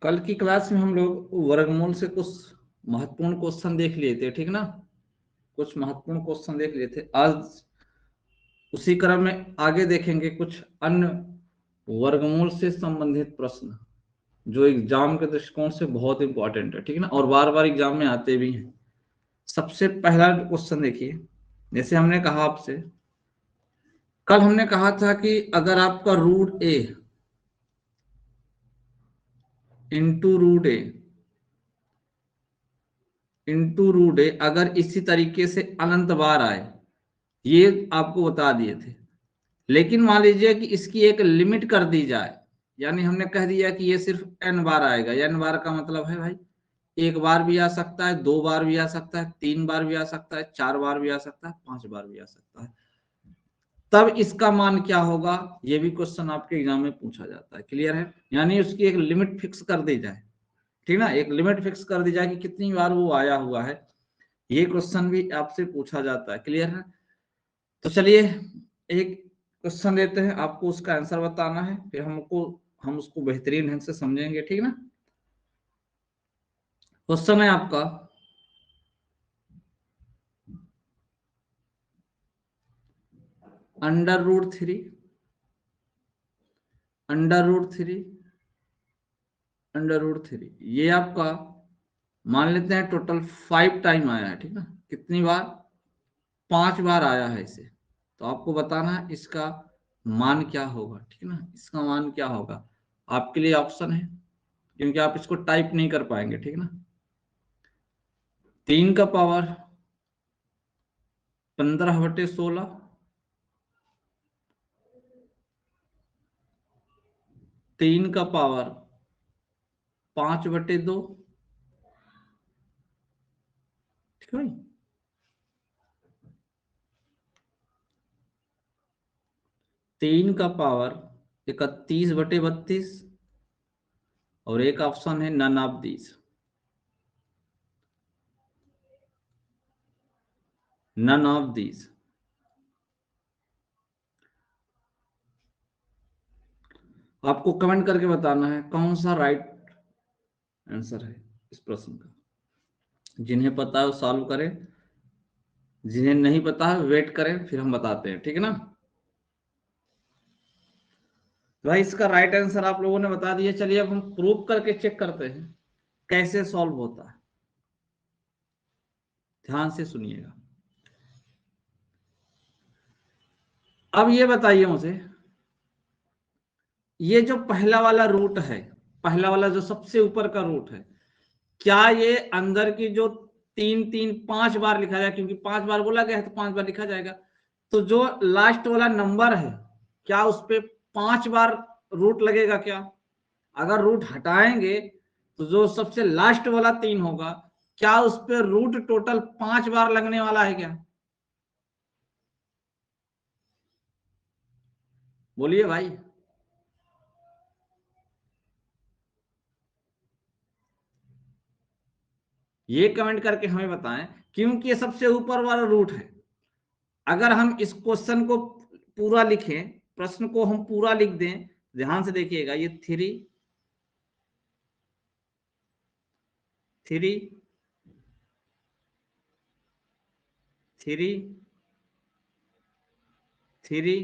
कल की क्लास में हम लोग वर्गमूल से कुछ महत्वपूर्ण क्वेश्चन देख लिए थे, ठीक ना। कुछ महत्वपूर्ण क्वेश्चन देख लिए थे। आज उसी क्रम में आगे देखेंगे कुछ अन्य वर्गमूल से संबंधित प्रश्न जो एग्जाम के दृष्टिकोण से बहुत इंपॉर्टेंट है, ठीक ना, और बार बार एग्जाम में आते भी हैं। सबसे पहला क्वेश्चन देखिए, जैसे हमने कहा आपसे, कल हमने कहा था कि अगर आपका रूट ए इंटू रूट ए अगर इसी तरीके से अनंत बार आए, ये आपको बता दिए थे। लेकिन मान लीजिए कि इसकी एक लिमिट कर दी जाए, यानी हमने कह दिया कि ये सिर्फ एन बार आएगा। एन बार का मतलब है भाई, एक बार भी आ सकता है, दो बार भी आ सकता है, तीन बार भी आ सकता है, चार बार भी आ सकता है, पांच बार भी आ सकता है। तब इसका मान क्या होगा, ये भी क्वेश्चन आपके एग्जाम में पूछा जाता है। क्लियर है? यानी उसकी एक लिमिट फिक्स कर दी जाए, ठीक ना, एक लिमिट फिक्स कर दी जाए कि कितनी बार वो आया हुआ है। ये क्वेश्चन भी आपसे पूछा जाता है। क्लियर है? तो चलिए एक क्वेश्चन देते हैं, आपको उसका आंसर बताना है, फिर हम उसको बेहतरीन ढंग से समझेंगे, ठीक ना। क्वेश्चन है आपका, अंडर रूट थ्री ये आपका मान लेते हैं टोटल 5 टाइम आया है, ठीक ना। कितनी बार? 5 बार आया है इसे। तो आपको बताना है इसका मान क्या होगा, ठीक ना, इसका मान क्या होगा। आपके लिए ऑप्शन है, क्योंकि आप इसको टाइप नहीं कर पाएंगे, ठीक ना। 3 का पावर 15/16, 3 का पावर 5/2, ठीक है भाई। 3 का पावर 31/32, और एक ऑप्शन है none of these, none of these. आपको कमेंट करके बताना है कौन सा राइट आंसर है इस प्रश्न का। जिन्हें पता है वो सॉल्व करें, जिन्हें नहीं पता है वेट करें, फिर हम बताते हैं, ठीक है ना। भाई इसका राइट आंसर आप लोगों ने बता दिया। चलिए अब हम प्रूव करके चेक करते हैं कैसे सॉल्व होता है। ध्यान से सुनिएगा। अब ये बताइए मुझे, ये जो पहला वाला रूट है, पहला वाला जो सबसे ऊपर का रूट है, क्या ये अंदर की जो 3 3 5 बार लिखा जाए, क्योंकि 5 बार बोला गया है तो 5 बार लिखा जाएगा। तो जो लास्ट वाला नंबर है, क्या उस पे 5 बार रूट लगेगा क्या? अगर रूट हटाएंगे तो जो सबसे लास्ट वाला 3 होगा, क्या उस पे रूट टोटल 5 बार लगने वाला है क्या? बोलिए भाई। ये कमेंट करके हमें बताएं, क्योंकि ये सबसे ऊपर वाला रूट है। अगर हम इस क्वेश्चन को पूरा लिखें, प्रश्न को हम पूरा लिख दें, ध्यान से देखिएगा, ये थ्री थ्री थ्री थ्री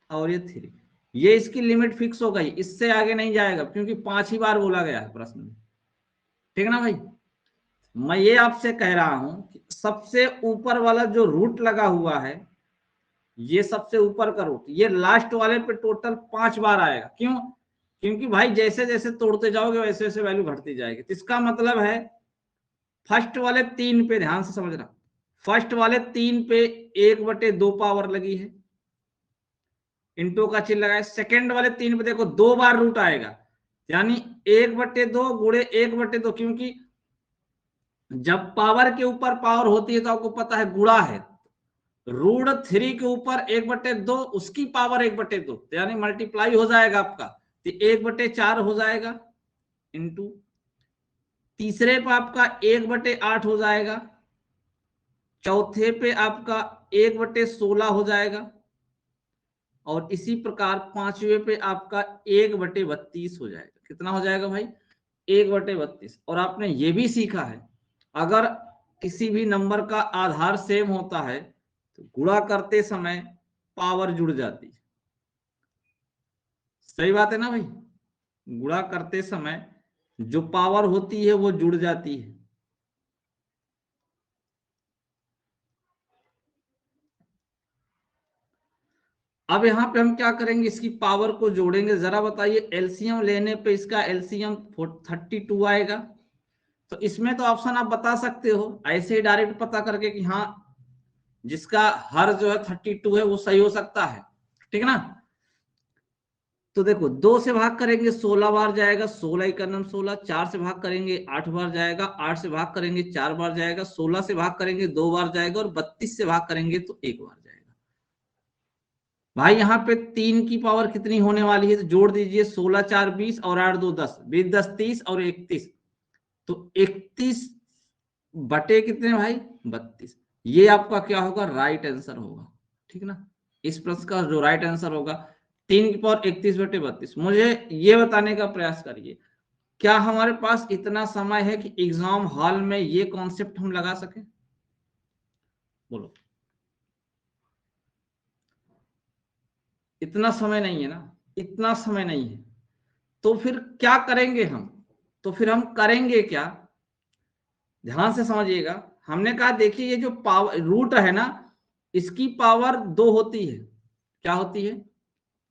और ये थ्री, ये इसकी लिमिट फिक्स हो गई, इससे आगे नहीं जाएगा, क्योंकि 5 ही बार बोला गया है प्रश्न में, ठीक है ना भाई। मैं ये आपसे कह रहा हूं कि सबसे ऊपर वाला जो रूट लगा हुआ है, ये सबसे ऊपर का रूट, ये लास्ट वाले पे टोटल 5 बार आएगा। क्यों? क्योंकि भाई जैसे जैसे तोड़ते जाओगे वैसे वैसे वैल्यू घटती जाएगी। तो इसका मतलब है फर्स्ट वाले 3 पे ध्यान से समझना, फर्स्ट वाले 3 पे 1/2 पावर लगी है, इंटू का चिन्ह लगाए। सेकेंड वाले 3 पे देखो 2 बार रूट आएगा, यानी 1/2 गुणे 1/2, क्योंकि जब पावर के ऊपर पावर होती है तो आपको पता है गुणा है। रूट 3 के ऊपर 1/2, उसकी पावर 1/2, यानी मल्टीप्लाई हो जाएगा आपका, तो 1/4 हो जाएगा, इंटू तीसरे पे आपका 1/8 हो जाएगा, चौथे पे आपका 1/16 हो जाएगा, और इसी प्रकार पांचवे पे आपका 1/32 हो जाएगा। कितना हो जाएगा भाई? 1/32। और आपने ये भी सीखा है अगर किसी भी नंबर का आधार सेम होता है तो गुणा करते समय पावर जुड़ जाती है। सही बात है ना भाई, गुणा करते समय जो पावर होती है वो जुड़ जाती है। अब यहां पे हम क्या करेंगे, इसकी पावर को जोड़ेंगे। जरा बताइए, एलसीएम लेने पे इसका एलसीएम 32 आएगा। तो इसमें तो ऑप्शन आप बता सकते हो ऐसे ही डायरेक्ट पता करके कि हाँ जिसका हर जो है 32 है वो सही हो सकता है, ठीक है ना। तो देखो 2 से भाग करेंगे 16 बार जाएगा, 16 इकनम 16। 4 से भाग करेंगे 8 बार जाएगा, 8 से भाग करेंगे 4 बार जाएगा, 16 से भाग करेंगे 2 बार जाएगा, और 32 से भाग करेंगे तो 1 बार जाएगा। भाई यहाँ पे 3 की पावर कितनी होने वाली है, तो जोड़ दीजिए 16 4 20 और 8 2 10, 20 10 30 और 31। तो 31 बटे कितने भाई 32। ये आपका क्या होगा, राइट आंसर होगा, ठीक ना। इस प्रश्न का जो राइट आंसर होगा 3 की पावर 31/32। मुझे ये बताने का प्रयास करिए, क्या हमारे पास इतना समय है कि एग्जाम हॉल में ये कॉन्सेप्ट हम लगा सके, बोलो। इतना समय नहीं है ना, इतना समय नहीं है। तो फिर क्या करेंगे हम, तो फिर हम करेंगे क्या, ध्यान से समझिएगा। हमने कहा देखिए ये जो पावर रूट है ना, इसकी पावर 2 होती है। क्या होती है,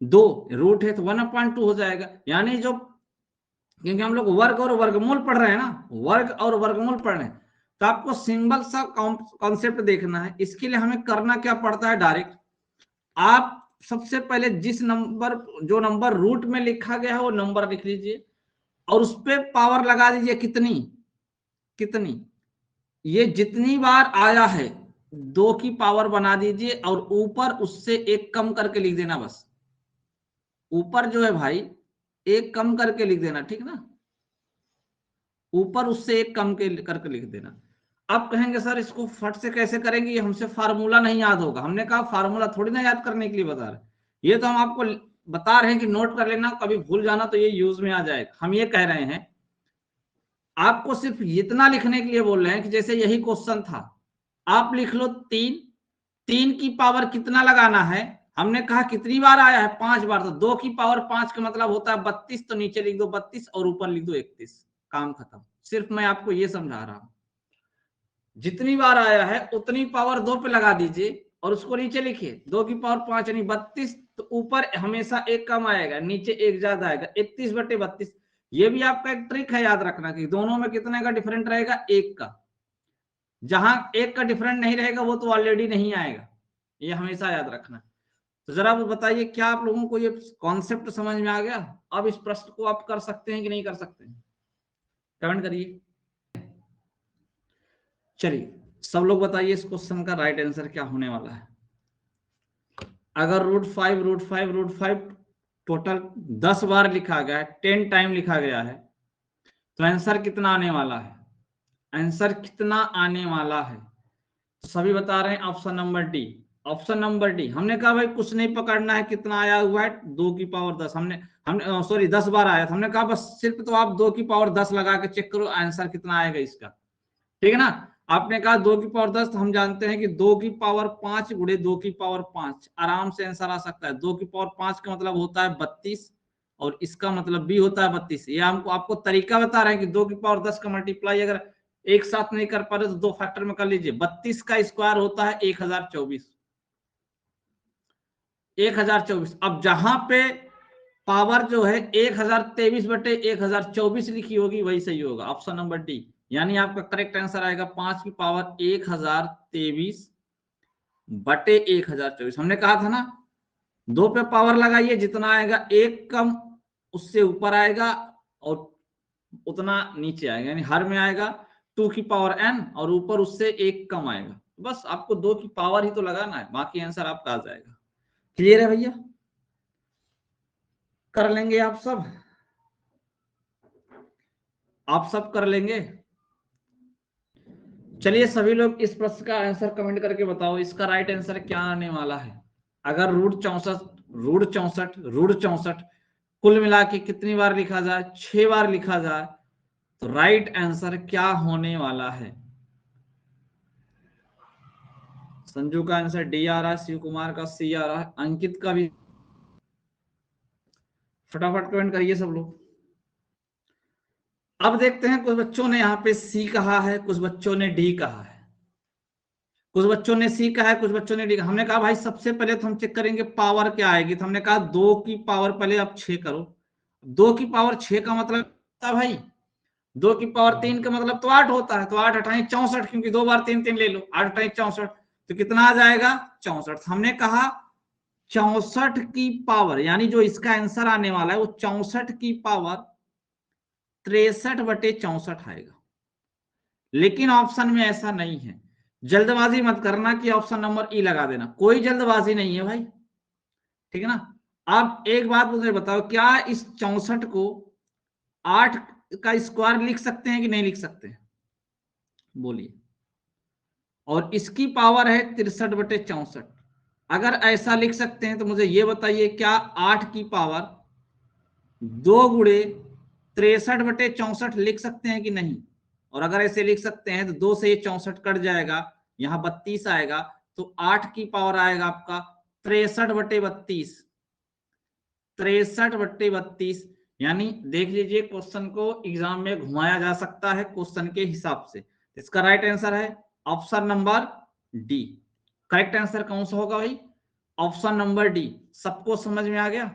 2। रूट है तो 1/2 हो जाएगा। यानी जो, क्योंकि हम लोग वर्ग और वर्गमूल पढ़ रहे हैं ना, वर्ग और वर्गमूल पढ़ रहे हैं, तो आपको सिंबल सा कॉन्सेप्ट देखना है। इसके लिए हमें करना क्या पड़ता है, डायरेक्ट आप सबसे पहले जिस नंबर, जो नंबर रूट में लिखा गया है वो नंबर लिख लीजिए, और उस पर पावर लगा दीजिए कितनी कितनी, ये जितनी बार आया है 2 की पावर बना दीजिए, और ऊपर उससे 1 कम करके लिख देना बस। ऊपर जो है भाई 1 कम करके लिख देना, ठीक ना। ऊपर उससे 1 कम के करके लिख देना। अब कहेंगे सर इसको फट से कैसे करेंगे, ये हमसे फार्मूला नहीं याद होगा। हमने कहा फार्मूला थोड़ी ना याद करने के लिए बता रहे, ये तो हम आपको बता रहे हैं कि नोट कर लेना, कभी भूल जाना तो ये यूज में आ जाएगा। हम ये कह रहे हैं आपको सिर्फ इतना लिखने के लिए बोल रहे हैं कि जैसे यही क्वेश्चन था, आप लिख लो 3। 3 की पावर कितना लगाना है, हमने कहा कितनी बार आया है 5 बार, तो 2 की पावर 5 का मतलब होता है 32। तो नीचे लिख दो 32 और ऊपर लिख दो 31, काम खत्म। सिर्फ मैं आपको ये समझा रहा हूं, जितनी बार आया है उतनी पावर 2 पे लगा दीजिए और उसको नीचे लिखिए। 2 की पावर 5 यानी 32, तो ऊपर हमेशा 1 कम आएगा, नीचे 1 ज्यादा आएगा, 31/32। ये भी आपका एक ट्रिक है याद रखना कि दोनों में कितने का डिफरेंट रहेगा, 1 का। जहां 1 का डिफरेंट नहीं रहेगा वो तो ऑलरेडी नहीं आएगा, ये हमेशा याद रखना। तो जरा वो बताइए, क्या आप लोगों को ये कॉन्सेप्ट समझ में आ गया। अब इस प्रश्न को आप कर सकते हैं कि नहीं कर सकते हैं, कमेंट करिए। चलिए सब लोग बताइए इस क्वेश्चन का राइट आंसर क्या होने वाला है। अगर √5 टोटल 10 बार लिखा गया है, 10 टाइम लिखा गया है, तो आंसर कितना आने वाला है, आंसर कितना आने वाला है। तो सभी बता रहे हैं option number D. Option number D, हमने कहा भाई कुछ नहीं पकड़ना है, कितना आया हुआ है 2 की पावर 10। हमने सॉरी 10 बार आया था, हमने कहा बस सिर्फ तो आप 2 की पावर 10 लगा के चेक करो आंसर कितना आएगा इसका, ठीक है ना। आपने कहा 2 की पावर 10, तो हम जानते हैं कि 2 की पावर 5 गुणे 2 की पावर 5 आराम से आंसर आ सकता है। 2 की पावर 5 का मतलब होता है 32, और इसका मतलब भी होता है 32। ये हमको आपको तरीका बता रहे हैं कि 2 की पावर 10 का मल्टीप्लाई अगर एक साथ नहीं कर पा रहे तो 2 फैक्टर में कर लीजिए। 32 का स्क्वायर होता है 1024। 1024। अब जहां पे पावर जो है 1023/1024 लिखी होगी वही सही होगा, ऑप्शन नंबर डी। यानी आपका करेक्ट आंसर आएगा 5 की पावर 1023/1024। हमने कहा था ना 2 पे पावर लगाइए, जितना आएगा 1 कम उससे ऊपर आएगा और उतना नीचे आएगा, यानी हर में आएगा 2 की पावर n और ऊपर उससे 1 कम आएगा। बस आपको 2 की पावर ही तो लगाना है, बाकी आंसर आपका आ जाएगा। क्लियर है भैया, कर लेंगे आप सब, आप सब कर लेंगे। चलिए सभी लोग इस प्रश्न का आंसर कमेंट करके बताओ, इसका राइट आंसर क्या आने वाला है। अगर √64 कुल मिला के कितनी बार लिखा जाए, 6 बार लिखा जाए, तो राइट आंसर क्या होने वाला है? संजू का आंसर डी आ रहा है, शिव कुमार का सी आ रहा है, अंकित का भी। फटाफट कमेंट करिए सब लोग। अब देखते हैं, कुछ बच्चों ने यहाँ पे सी कहा है, कुछ बच्चों ने डी कहा है। कुछ बच्चों ने सी कहा है, कुछ बच्चों ने डी कहा। हमने कहा भाई सबसे पहले तो हम चेक करेंगे पावर क्या आएगी, तो हमने कहा 2 की पावर पहले आप 6 करो। 2 की पावर 6 का मतलब था भाई, 2 की पावर 3 का मतलब तो 8 होता है। तो 8 अठाई 64, क्योंकि 2 बार 3 3 ले लो, 8 अठाई 64, तो कितना आ जाएगा 64। हमने कहा 64 की पावर, यानी जो इसका आंसर आने वाला है वो 64 की पावर 63/64 आएगा। लेकिन ऑप्शन में ऐसा नहीं है, जल्दबाजी मत करना कि ऑप्शन नंबर ई लगा देना, कोई जल्दबाजी नहीं है भाई, ठीक है ना। आप एक बात मुझे बताओ, क्या इस 64 को 8 का स्क्वायर लिख सकते हैं कि नहीं लिख सकते हैं? बोलिए। और इसकी पावर है 63/64। अगर ऐसा लिख सकते हैं तो मुझे ये बताइए, क्या 8 की पावर 2 गुणे 63/64 लिख सकते हैं कि नहीं? और अगर ऐसे लिख सकते हैं तो 2 से ये 64 कट जाएगा, यहां 32 आएगा, तो 8 की पावर आएगा आपका 63/32। 63/32, यानी देख लीजिए क्वेश्चन को एग्जाम में घुमाया जा सकता है क्वेश्चन के हिसाब से। इसका राइट आंसर है option number D. Correct answer कौन सा होगा भाई? Option number D. सबको समझ में आ गया?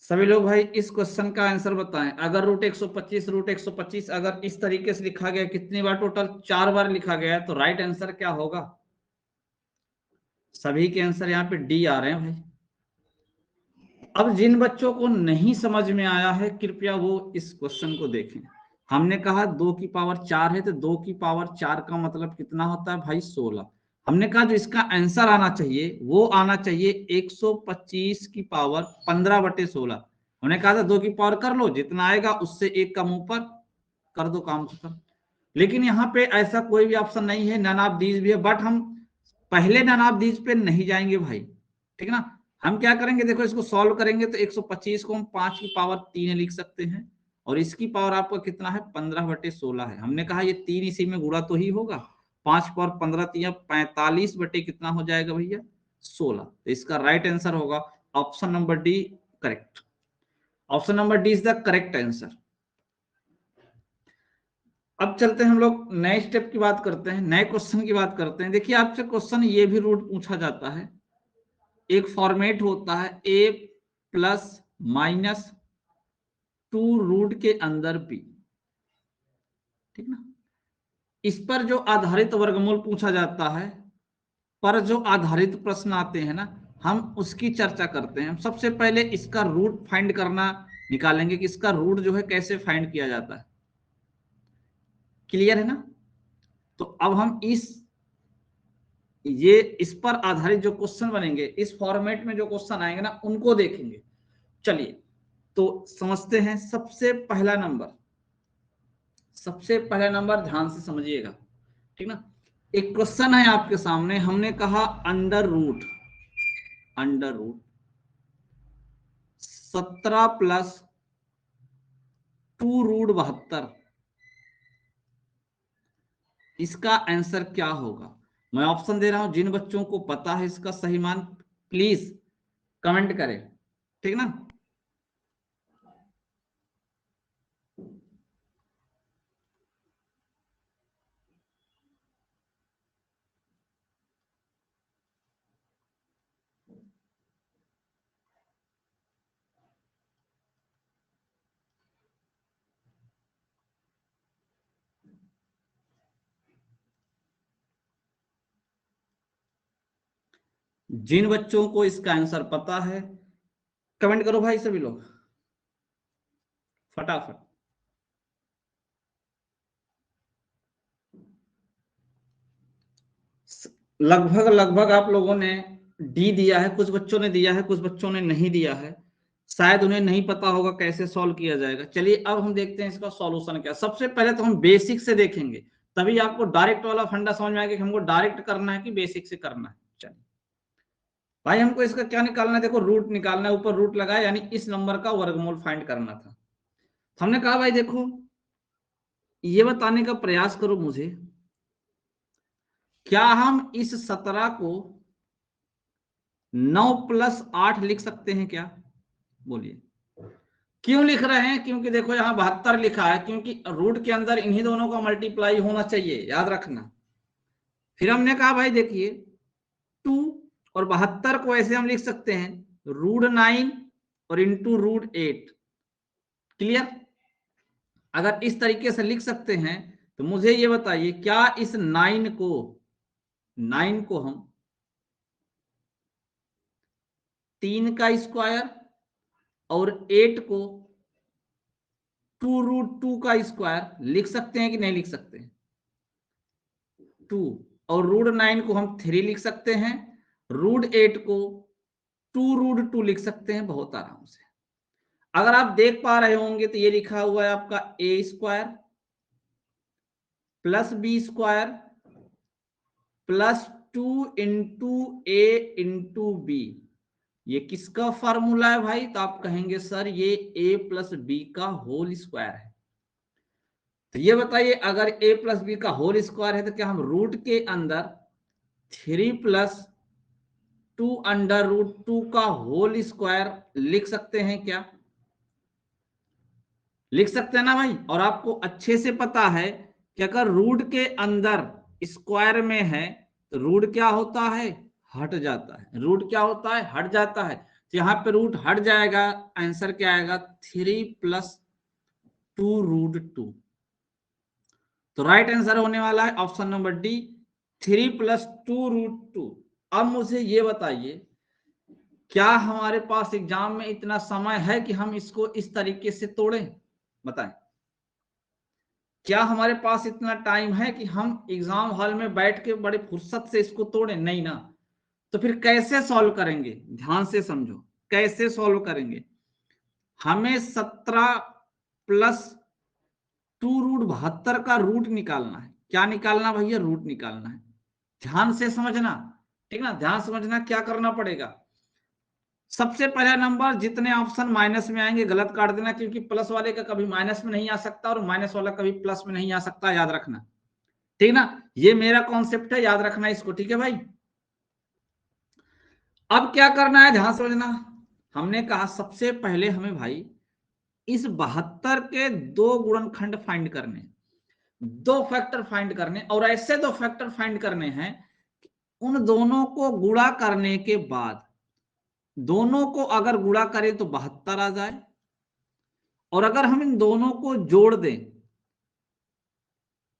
सभी लोग भाई इस क्वेश्चन का आंसर बताएं। अगर रूट 125 अगर इस तरीके से लिखा गया, कितनी बार? टोटल 4 बार लिखा गया है, तो राइट आंसर क्या होगा? सभी के आंसर यहाँ पे डी आ रहे हैं भाई। अब जिन बच्चों को नहीं समझ में आया है, कृपया वो इस क्वेश्चन को देखें। हमने कहा 2 की पावर 4 है, तो 2 की पावर 4 का मतलब कितना होता है भाई? 16। हमने कहा जो इसका आंसर आना चाहिए वो आना चाहिए 125 की पावर 15/16। हमने कहा था 2 की पावर कर लो, जितना आएगा उससे एक कम ऊपर कर दो, काम खत्म। लेकिन यहाँ पे ऐसा कोई भी ऑप्शन नहीं है, नन ऑफ दीज भी है, बट हम पहले नन ऑफ दीज पे नहीं जाएंगे भाई, ठीक ना। हम क्या करेंगे, देखो इसको सॉल्व करेंगे तो 125 को हम 5 की पावर 3 लिख सकते हैं, और इसकी पावर आपका कितना है? 15/16 है। हमने कहा ये 3 इसी में गुणा तो ही होगा, 5 पावर 15 3 45 बटे कितना हो जाएगा भैया? 16। तो इसका राइट आंसर होगा option number D, correct. Option number D is the correct answer. अब चलते हैं हम लोग नए स्टेप की बात करते हैं, नए क्वेश्चन की बात करते हैं। देखिए आपसे क्वेश्चन ये भी रूट पूछा जाता है, एक फॉर्मेट होता है a प्लस माइनस 2 रूट के अंदर b, ठीक ना। इस पर जो आधारित वर्गमूल पूछा जाता है, पर जो आधारित प्रश्न आते हैं ना, हम उसकी चर्चा करते हैं। हम सबसे पहले इसका रूट फाइंड करना निकालेंगे कि इसका रूट जो है कैसे फाइंड किया जाता है। क्लियर है ना? तो अब हम ये इस पर आधारित जो क्वेश्चन बनेंगे, इस फॉर्मेट में जो क्वेश्चन आएंगे ना, उनको देखेंगे। चलिए तो समझते हैं। सबसे पहला नंबर ध्यान से समझिएगा, ठीक ना। एक क्वेश्चन है आपके सामने, हमने कहा अंडर रूट 17 प्लस 2√72, इसका आंसर क्या होगा? मैं ऑप्शन दे रहा हूं, जिन बच्चों को पता है इसका सही मान प्लीज कमेंट करें, ठीक ना। जिन बच्चों को इसका आंसर पता है कमेंट करो भाई, सभी लोग फटाफट। लगभग लगभग आप लोगों ने डी दिया है, कुछ बच्चों ने दिया है, कुछ बच्चों ने नहीं दिया है, शायद उन्हें नहीं पता होगा कैसे सॉल्व किया जाएगा। चलिए अब हम देखते हैं इसका सॉल्यूशन क्या। सबसे पहले तो हम बेसिक से देखेंगे, तभी आपको डायरेक्ट वाला फंडा समझ में आएगा कि हमको डायरेक्ट करना है कि बेसिक से करना है। चलिए भाई, हमको इसका क्या निकालना है? देखो रूट निकालना है, ऊपर रूट लगाया, यानी इस नंबर का वर्गमूल फाइंड करना था। हमने कहा भाई देखो ये बताने का प्रयास करो मुझे, क्या हम इस 17 को 9 + 8 लिख सकते हैं क्या? बोलिए। क्यों लिख रहे हैं? क्योंकि देखो यहां 72 लिखा है, क्योंकि रूट के अंदर इन्हीं दोनों का मल्टीप्लाई होना चाहिए, याद रखना। फिर हमने कहा भाई देखिए 2 और 72 को ऐसे हम लिख सकते हैं √9 और इंटू √8। क्लियर? अगर इस तरीके से लिख सकते हैं तो मुझे ये बताइए क्या इस 9 को हम 3 का स्क्वायर और 8 को 2√2 का स्क्वायर लिख सकते हैं कि नहीं लिख सकते हैं? 2 और √9 को हम 3 लिख सकते हैं, √8 को 2√2 लिख सकते हैं बहुत आराम से। अगर आप देख पा रहे होंगे तो ये लिखा हुआ है आपका a² + b² + 2 into a into B. ये किसका फॉर्मूला है भाई? तो आप कहेंगे सर ये a + b का होल स्क्वायर है। तो ये बताइए अगर a + b का होल स्क्वायर है तो क्या हम रूट के अंदर 3 + 2 √2 का होल स्क्वायर लिख सकते हैं क्या? लिख सकते हैं ना भाई। और आपको अच्छे से पता है कि अगर रूट के अंदर स्क्वायर में है तो रूट क्या होता है? हट जाता है। रूट क्या होता है? हट जाता है। तो यहां पे रूट हट जाएगा, आंसर क्या आएगा? 3 + 2√2। तो राइट आंसर होने वाला है ऑप्शन नंबर डी, 3 + 2√2। अब मुझे ये बताइए क्या हमारे पास एग्जाम में इतना समय है कि हम इसको इस तरीके से तोड़ें? बताएं, क्या हमारे पास इतना टाइम है कि हम एग्जाम हॉल में बैठ के बड़े फुर्सत से इसको तोड़ें? नहीं ना। तो फिर कैसे सॉल्व करेंगे? ध्यान से समझो कैसे सॉल्व करेंगे। हमें 17 + 2√72 का रूट निकालना है। क्या निकालना भैया? रूट निकालना है। ध्यान से समझना, ठीक ना? ध्यान समझना क्या करना पड़ेगा। सबसे पहला नंबर जितने ऑप्शन माइनस में आएंगे गलत काट देना, क्योंकि प्लस वाले का कभी माइनस में नहीं आ सकता और माइनस वाला कभी प्लस में नहीं आ सकता, याद रखना, ठीक ना? ये मेरा कॉन्सेप्ट है, याद रखना इसको, ठीक है भाई। अब क्या करना है ध्यान समझना। हमने कहा सबसे पहले हमें भाई इस 72 के 2 गुणनखंड फाइंड करने, 2 फैक्टर फाइंड करने, और ऐसे 2 फैक्टर फाइंड करने हैं उन दोनों को गुणा करने के बाद दोनों को अगर गुणा करें तो 72 आ जाए, और अगर हम इन दोनों को जोड़ दें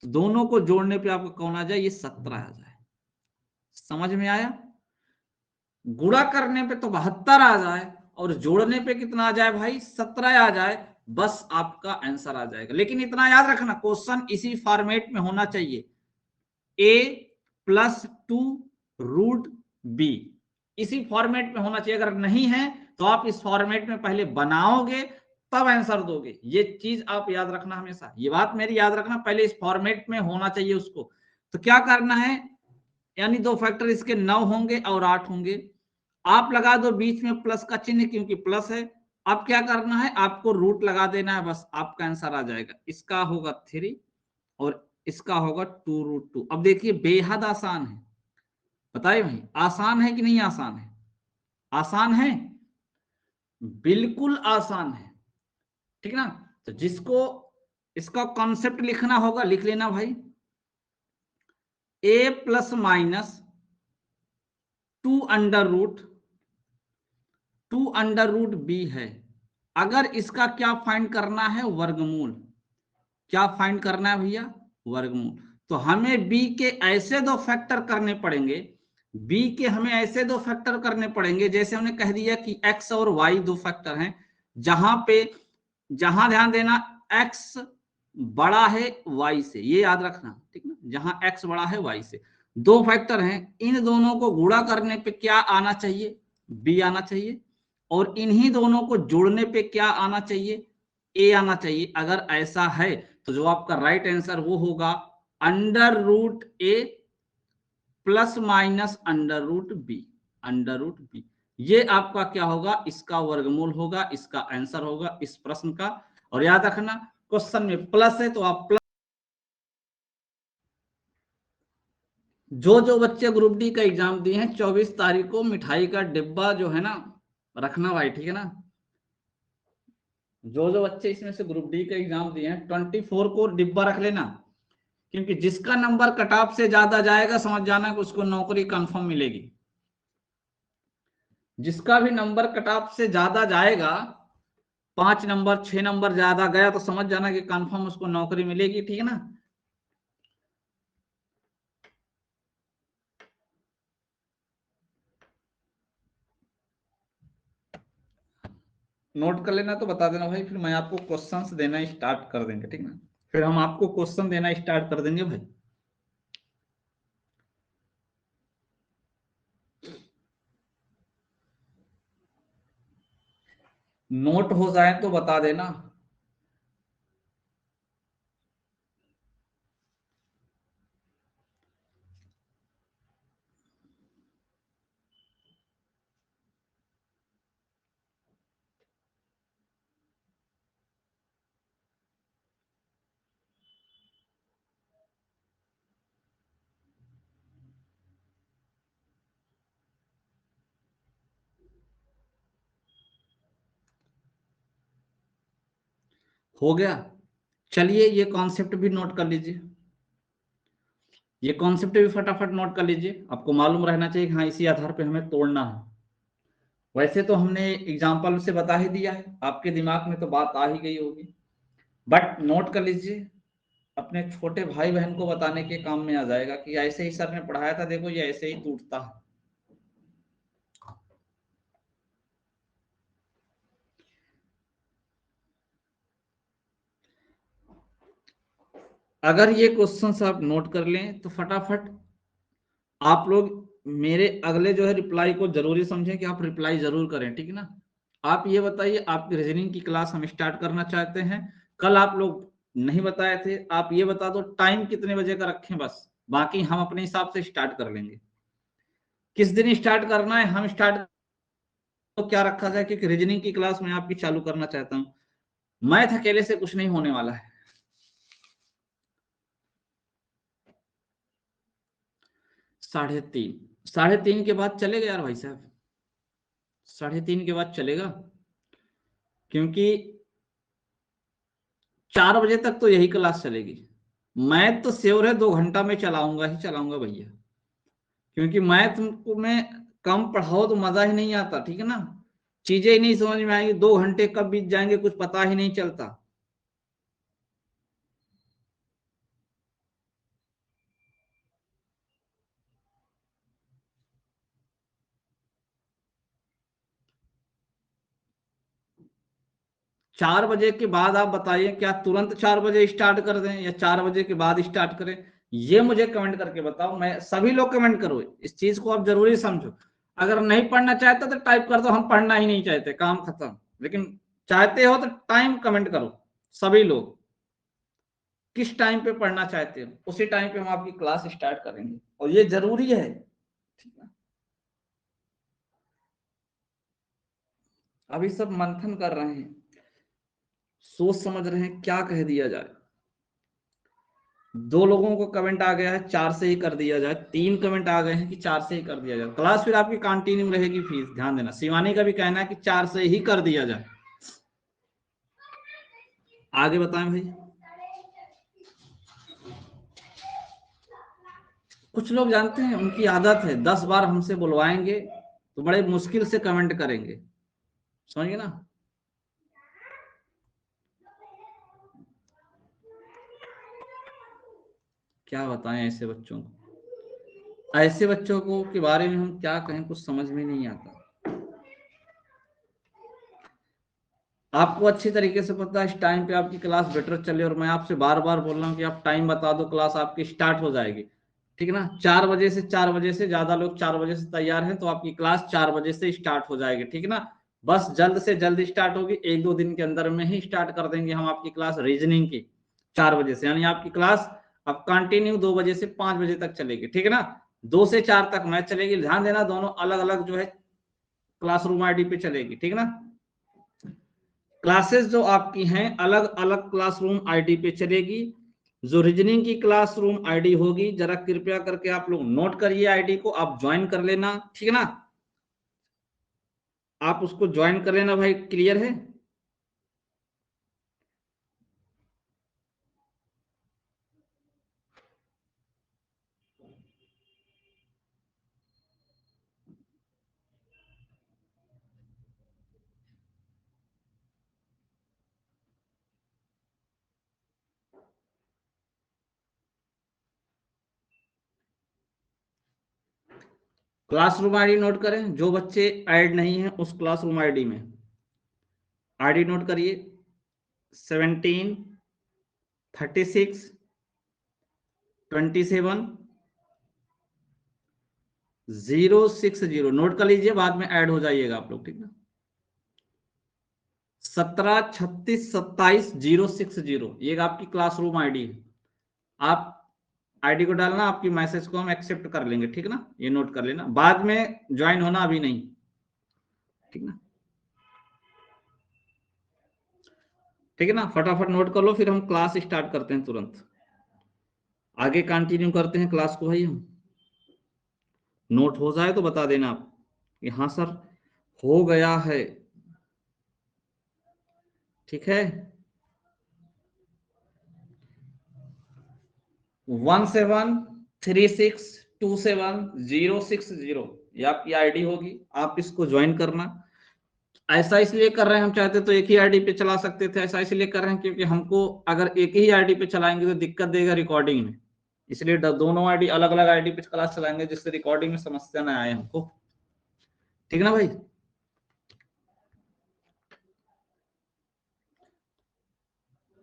तो दोनों को जोड़ने पे आपको कौन आ जाए? ये 17 आ जाए। समझ में आया? गुणा करने पे तो 72 आ जाए और जोड़ने पे कितना आ जाए भाई? 17 आ जाए, बस आपका आंसर आ जाएगा। लेकिन इतना याद रखना क्वेश्चन इसी फॉर्मेट में होना चाहिए, a + 2√b, इसी फॉर्मेट में होना चाहिए। अगर नहीं है तो आप इस फॉर्मेट में पहले बनाओगे तब आंसर दोगे। ये चीज आप याद रखना हमेशा, ये बात मेरी याद रखना, पहले इस फॉर्मेट में होना चाहिए उसको। तो क्या करना है, यानी 2 फैक्टर इसके 9 होंगे और 8 होंगे। आप लगा दो बीच में प्लस का चिन्ह क्योंकि प्लस है। अब क्या करना है, आपको रूट लगा देना है, बस आपका आंसर आ जाएगा। इसका होगा 3 और इसका होगा 2√2। अब देखिए बेहद आसान है, बताइए भाई आसान है कि नहीं आसान है? आसान है, बिल्कुल आसान है, ठीक ना? तो जिसको इसका कॉन्सेप्ट लिखना होगा लिख लेना भाई, a + -2√2√b है। अगर इसका क्या फाइंड करना है? वर्गमूल। क्या फाइंड करना है भैया? वर्गमूल। तो हमें b के ऐसे 2 फैक्टर करने पड़ेंगे, b के हमें ऐसे 2 फैक्टर करने पड़ेंगे, जैसे हमने कह दिया कि x और y 2 फैक्टर हैं, जहां ध्यान देना x बड़ा है y से, ये याद रखना, ठीक ना? जहां x बड़ा है y से 2 फैक्टर हैं, इन दोनों को गुणा करने पे क्या आना चाहिए? b आना चाहिए। और इन्हीं दोनों को जोड़ने पे क्या आना चाहिए? a आना चाहिए। अगर ऐसा है तो जो आपका राइट आंसर वो होगा √a ± √b। ये आपका क्या होगा? इसका वर्गमूल होगा, इसका आंसर होगा इस प्रश्न का। और याद रखना क्वेश्चन में प्लस है तो आप प्लस। जो बच्चे ग्रुप डी का एग्जाम दिए हैं 24 तारीख को मिठाई का डिब्बा जो है ना रखना भाई, ठीक है ना। जो बच्चे इसमें से ग्रुप डी का एग्जाम दिए हैं 24 को डिब्बा रख लेना, क्योंकि जिसका नंबर कट ऑफ से ज्यादा जाएगा समझ जाना कि उसको नौकरी कंफर्म मिलेगी। जिसका भी नंबर कट ऑफ से ज्यादा जाएगा, 5 नंबर 6 नंबर ज्यादा गया तो समझ जाना कि कंफर्म उसको नौकरी मिलेगी, ठीक है ना। नोट कर लेना तो बता देना भाई, फिर मैं आपको क्वेश्चंस देना स्टार्ट कर देंगे, ठीक ना। फिर हम आपको क्वेश्चन देना स्टार्ट कर देंगे भाई। नोट हो जाए तो बता देना। हो गया। चलिए ये कॉन्सेप्ट भी नोट कर लीजिए, ये कॉन्सेप्ट भी फटाफट नोट कर लीजिए। आपको मालूम रहना चाहिए कि हाँ इसी आधार पे हमें तोड़ना है। वैसे तो हमने एग्जाम्पल से बता ही दिया है, आपके दिमाग में तो बात आ ही गई होगी, बट नोट कर लीजिए, अपने छोटे भाई बहन को बताने के काम में आ जाएगा कि ऐसे ही सर ने पढ़ाया था, देखो ये ऐसे ही टूटता है। अगर ये क्वेश्चन आप नोट कर लें तो फटाफट आप लोग मेरे अगले जो है रिप्लाई को जरूरी समझें कि आप रिप्लाई जरूर करें, ठीक है ना। आप ये बताइए, आपकी रीजनिंग की क्लास हम स्टार्ट करना चाहते हैं। कल आप लोग नहीं बताए थे, आप ये बता दो टाइम कितने बजे का रखें, बस बाकी हम अपने हिसाब से स्टार्ट कर लेंगे। किस दिन स्टार्ट करना है हम स्टार्ट तो क्या रखा जाए, क्योंकि रीजनिंग की क्लास मैं आपकी चालू करना चाहता हूँ। मैथ अकेले से कुछ नहीं होने वाला है। 3:30, 3:30 के बाद चलेगा यार भाई साहब, 3:30 के बाद चलेगा, क्योंकि 4 बजे तक तो यही क्लास चलेगी। मैथ तो श्योर है 2 घंटा में चलाऊंगा ही चलाऊंगा भैया, क्योंकि मैथ में कम पढ़ाओ तो मजा ही नहीं आता, ठीक है ना। चीजें ही नहीं समझ में आएंगी, 2 घंटे कब बीत जाएंगे कुछ पता ही नहीं चलता। 4 बजे के बाद आप बताइए, क्या तुरंत 4 बजे स्टार्ट कर दें या 4 बजे के बाद स्टार्ट करें, ये मुझे कमेंट करके बताओ। मैं सभी लोग कमेंट करो, इस चीज को आप जरूरी समझो। अगर नहीं पढ़ना चाहते तो टाइप कर दो हम पढ़ना ही नहीं चाहते, काम खत्म। लेकिन चाहते हो तो टाइम कमेंट करो, सभी लोग किस टाइम पे पढ़ना चाहते हो उसी टाइम पे हम आपकी क्लास स्टार्ट करेंगे, और ये जरूरी है, ठीक है। अभी सब मंथन कर रहे हैं, सोच समझ रहे हैं क्या कह दिया जाए। 2 लोगों को कमेंट आ गया है 4 से ही कर दिया जाए, 3 कमेंट आ गए हैं कि 4 से ही कर दिया जाए। क्लास फिर आपकी कंटिन्यू रहेगी, फीस ध्यान देना। शिवानी का भी कहना है कि 4 से ही कर दिया जाए। आगे बताएं भाई। कुछ लोग जानते हैं उनकी आदत है 10 बार हमसे बुलवाएंगे तो बड़े मुश्किल से कमेंट करेंगे, समझिए ना। क्या बताएं ऐसे बच्चों को, ऐसे बच्चों को के बारे में हम क्या कहें, कुछ समझ में नहीं आता। आपको अच्छी तरीके से पता है इस टाइम पे आपकी क्लास बेटर चले, और मैं आपसे बार बार बोल रहा हूँ कि आप टाइम बता दो, क्लास आपकी स्टार्ट हो जाएगी, ठीक है ना। 4 बजे से 4 बजे से ज्यादा लोग 4 बजे से तैयार हैं तो आपकी क्लास 4 बजे से स्टार्ट हो जाएगी, ठीक है ना। बस जल्द से जल्द स्टार्ट होगी, 1-2 दिन के अंदर में ही स्टार्ट कर देंगे हम आपकी क्लास रीजनिंग की 4 बजे से, यानी आपकी क्लास अब कंटिन्यू 2 बजे से 5 बजे तक चलेगी, ठीक है ना। 2 से 4 तक मैथ चलेगी, ध्यान देना दोनों अलग अलग जो है क्लासरूम आईडी पे चलेगी, ठीक है ना। क्लासेस जो आपकी हैं अलग अलग क्लासरूम आईडी पे चलेगी। जो रीजनिंग की क्लासरूम आईडी होगी, जरा कृपया करके आप लोग नोट करिए, आईडी को आप ज्वाइन कर लेना, ठीक है ना। आप उसको ज्वाइन कर लेना भाई, क्लियर है। क्लासरूम आईडी नोट करें, जो बच्चे ऐड नहीं है उस क्लासरूम आईडी में। आईडी नोट करिए, 17 36 27 060। नोट कर लीजिए, बाद में ऐड हो जाइएगा आप लोग, ठीक ना। 17 36 27 060, ये आपकी क्लासरूम आईडी है। आप आईडी को डालना, आपकी मैसेज को हम एक्सेप्ट कर लेंगे, ठीक ना। ये नोट कर लेना, बाद में ज्वाइन होना, अभी नहीं, ठीक ना। ठीक है ना, फटाफट नोट कर लो, फिर हम क्लास स्टार्ट करते हैं तुरंत। आगे कंटिन्यू करते हैं क्लास को भाई हम। नोट हो जाए तो बता देना आप कि हाँ सर हो गया है, ठीक है। 173627 060, ये आपकी आईडी होगी, आप इसको ज्वाइन करना। ऐसा इसलिए कर रहे हैं, हम चाहते तो एक ही आईडी पे चला सकते थे, ऐसा इसलिए कर रहे हैं क्योंकि हमको अगर एक ही आईडी पे चलाएंगे तो दिक्कत देगा रिकॉर्डिंग में, इसलिए दोनों आईडी अलग अलग आईडी पे क्लास चलाएंगे, जिससे रिकॉर्डिंग में समस्या ना आए हमको, ठीक है ना भाई।